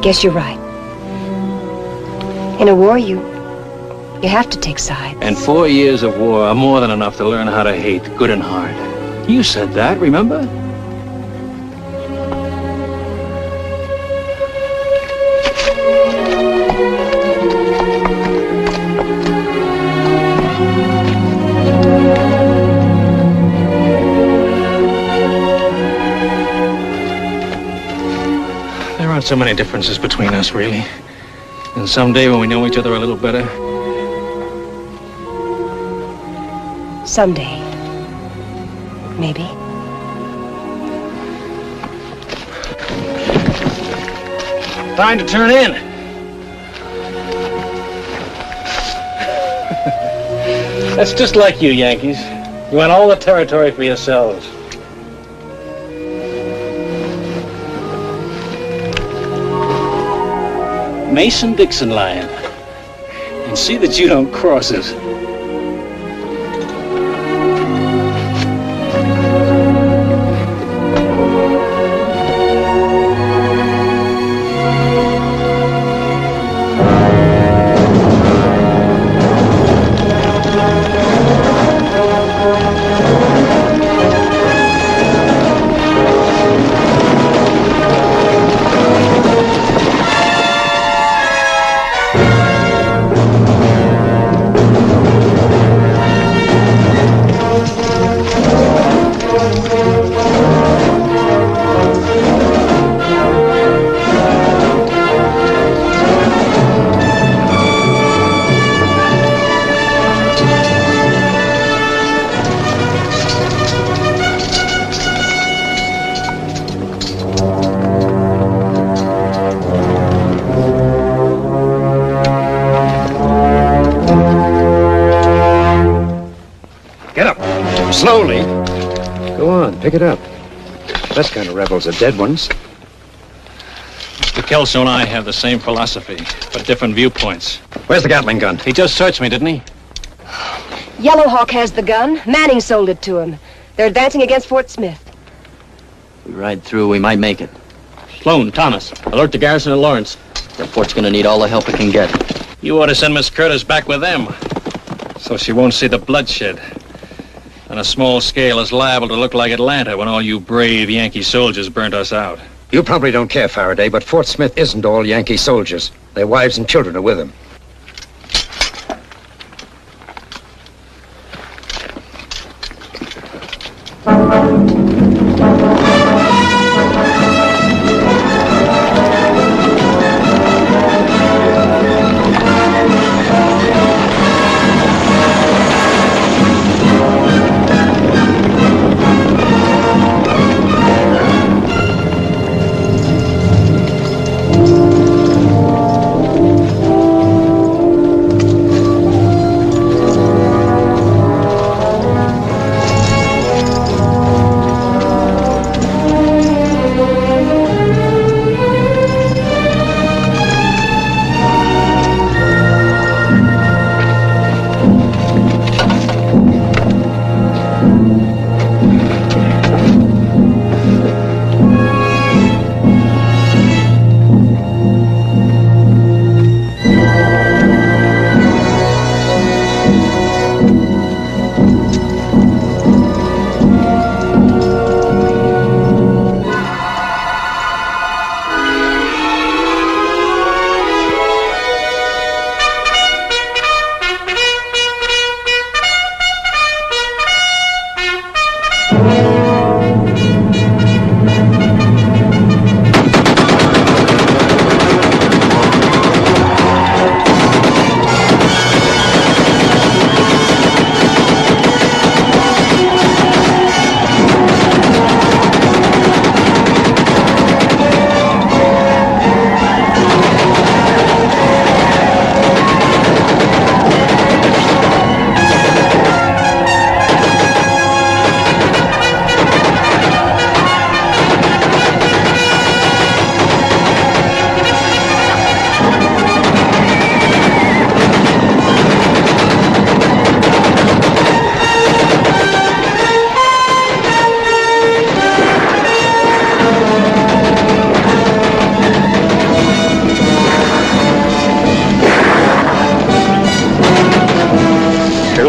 Speaker 8: Guess you're right. In a war, you have to take sides.
Speaker 9: And 4 years of war are more than enough to learn how to hate, good and hard. You said that, remember? There aren't so many differences between us, really. And someday when we know each other a little better,
Speaker 8: someday. Maybe.
Speaker 9: time to turn in. That's just like you, Yankees. You want all the territory for yourselves. Mason-Dixon line. And see that you don't cross it.
Speaker 4: Slowly. Go on, pick it up. Best kind of rebels are dead ones.
Speaker 9: Mr. Kelso and I have the same philosophy, but different viewpoints.
Speaker 4: Where's the Gatling gun?
Speaker 9: He just searched me, didn't he?
Speaker 8: Yellow Hawk has the gun. Manning sold it to him. They're advancing against Fort Smith.
Speaker 10: We ride through, we might make it.
Speaker 7: Sloan, Thomas, alert the garrison at Lawrence.
Speaker 10: The fort's gonna need all the help it can get.
Speaker 9: You ought to send Miss Curtis back with them, so she won't see the bloodshed. On a small scale, it's liable to look like Atlanta when all you brave Yankee soldiers burnt us out.
Speaker 4: You probably don't care, Faraday, but Fort Smith isn't all Yankee soldiers. Their wives and children are with them.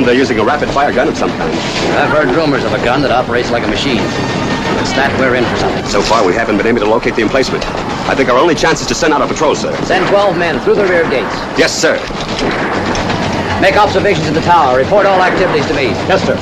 Speaker 15: they're using a rapid-fire gun of some kind.
Speaker 5: I've heard rumors of a gun that operates like a machine. If it's that, we're in for something.
Speaker 15: So far, we haven't been able to locate the emplacement. I think our only chance is to send out a patrol, sir.
Speaker 5: Send 12 men through the rear gates.
Speaker 15: Yes, sir.
Speaker 5: Make observations in the tower. Report all activities to me.
Speaker 15: Yes, sir.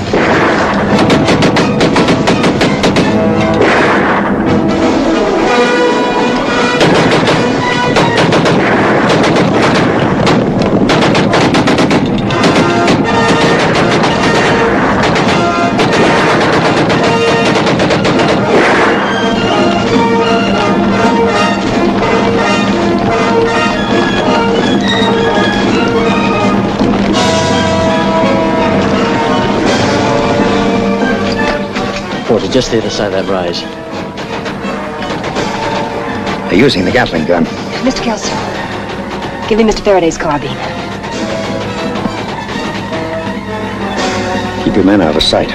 Speaker 10: Just the other side of that rise.
Speaker 4: They're using the Gatling gun.
Speaker 8: Mr. Kelso, give me Mr. Faraday's carbine.
Speaker 4: Keep your men out of sight.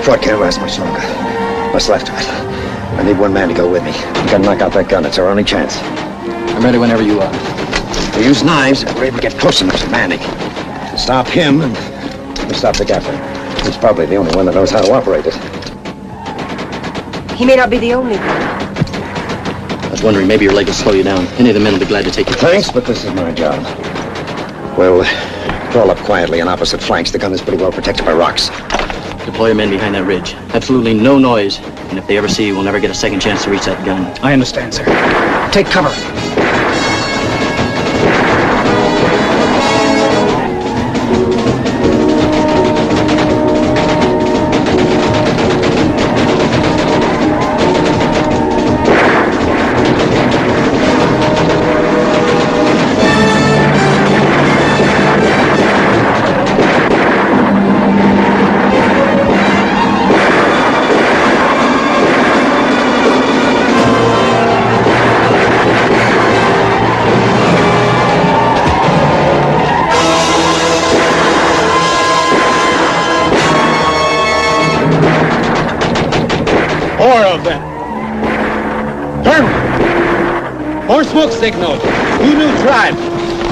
Speaker 4: Fort can't last much longer. What's left of it? I need one man to go with me. We gotta knock out that gun. It's our only chance.
Speaker 10: I'm ready whenever you are.
Speaker 4: We use knives if we're able to get close enough to Manning. Stop him and we'll stop the Gatling. He's probably the only one that knows how to operate it.
Speaker 8: He may not be the only one.
Speaker 10: I was wondering, maybe your leg will slow you down. Any of the men will be glad to take you.
Speaker 4: Thanks, but this is my job. We'll crawl up quietly on opposite flanks. The gun is pretty well protected by rocks.
Speaker 10: Deploy your men behind that ridge. Absolutely no noise. And if they ever see you, we'll never get a second chance to reach that gun.
Speaker 6: I understand, sir.
Speaker 14: Take cover.
Speaker 6: Smoke signals. 2 new tribes.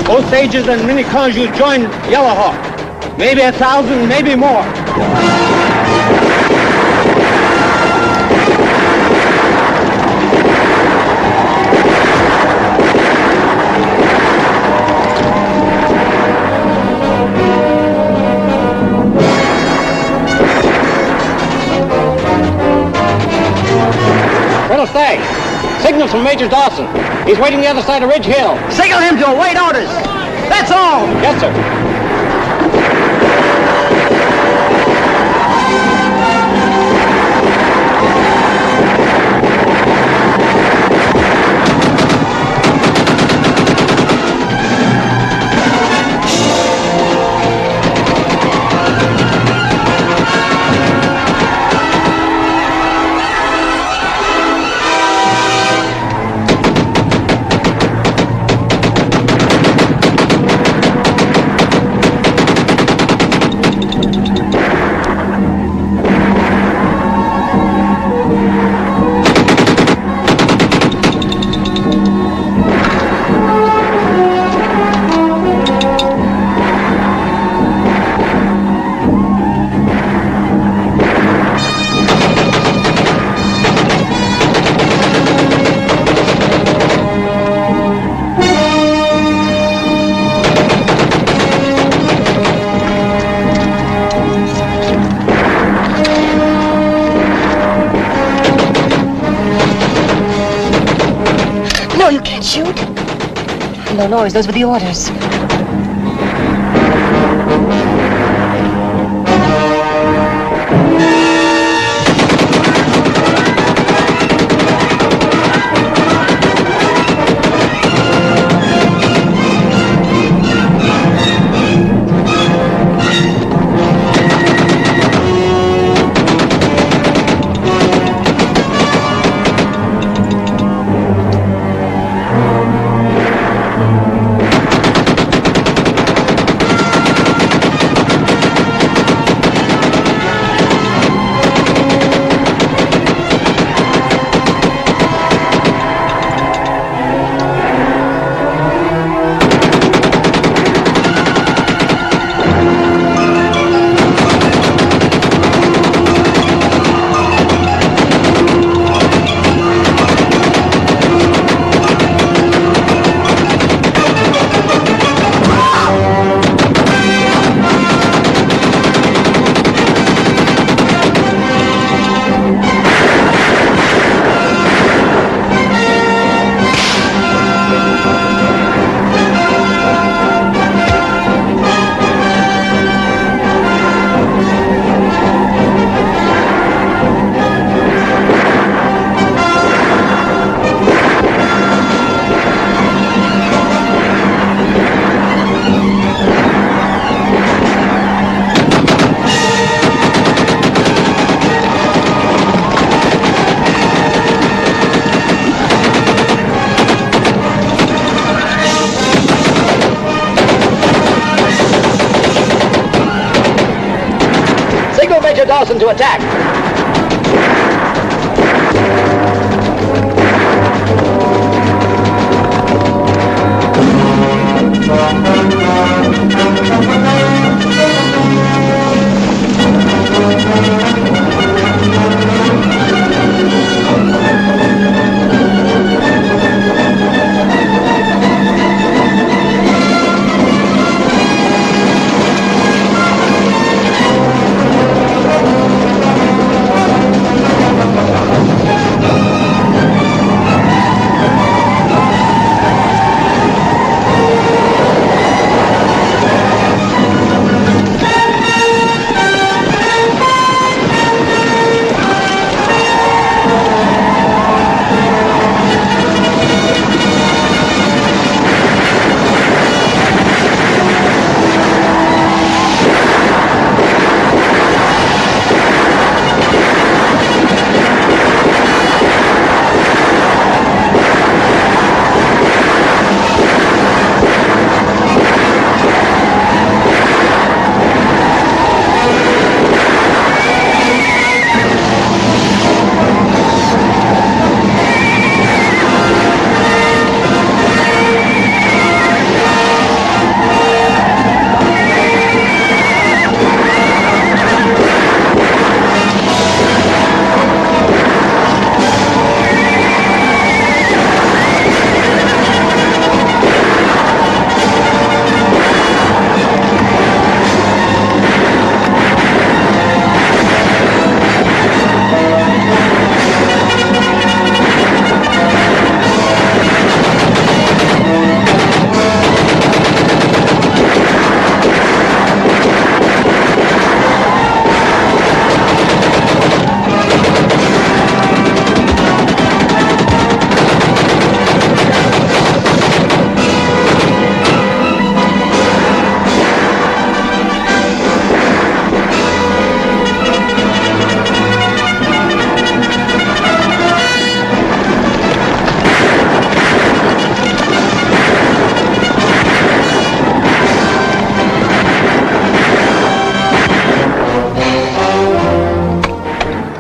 Speaker 6: Osages and Miniconjou joined Yellow Hawk. Maybe 1,000, maybe more. Colonel Stagg, signals from Major Dawson. He's waiting the other side of Ridge Hill.
Speaker 11: Signal him to await orders. That's all.
Speaker 6: Yes, sir.
Speaker 8: you can't shoot. No noise. Those were the orders.
Speaker 11: Major Dawson to attack.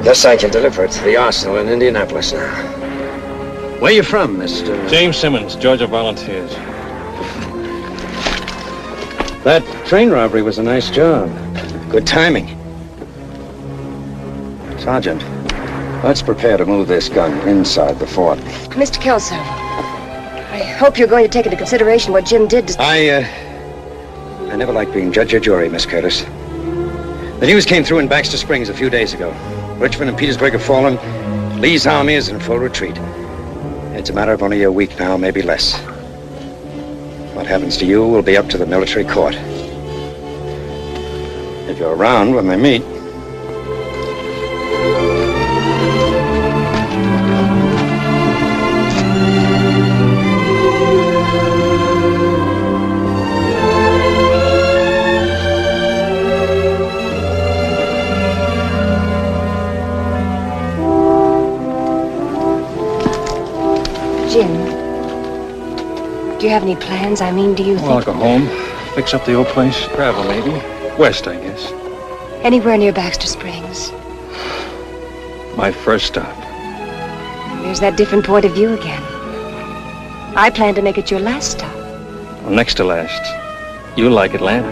Speaker 4: Yes, I can deliver it to the arsenal in Indianapolis now. Where you from, Mr.?
Speaker 9: James Simmons, Georgia Volunteers.
Speaker 4: That train robbery was a nice job. Good timing. Sergeant, let's prepare to move this gun inside the fort.
Speaker 8: Mr. Kelso, I hope you're going to take into consideration what Jim did to...
Speaker 4: I never liked being judge or jury, Miss Curtis. The news came through in Baxter Springs a few days ago. Richmond and Petersburg have fallen. Lee's army is in full retreat. It's a matter of only a week now, maybe less. What happens to you will be up to the military court. If you're around when they meet.
Speaker 8: Jim, do you have any plans? I mean, do you
Speaker 9: Well, I'll
Speaker 8: think...
Speaker 9: go home, fix up the old place, travel maybe. West, I guess.
Speaker 8: Anywhere near Baxter Springs?
Speaker 9: My first stop.
Speaker 8: There's that different point of view again. I plan to make it your last stop.
Speaker 9: Well, next to last. You like Atlanta.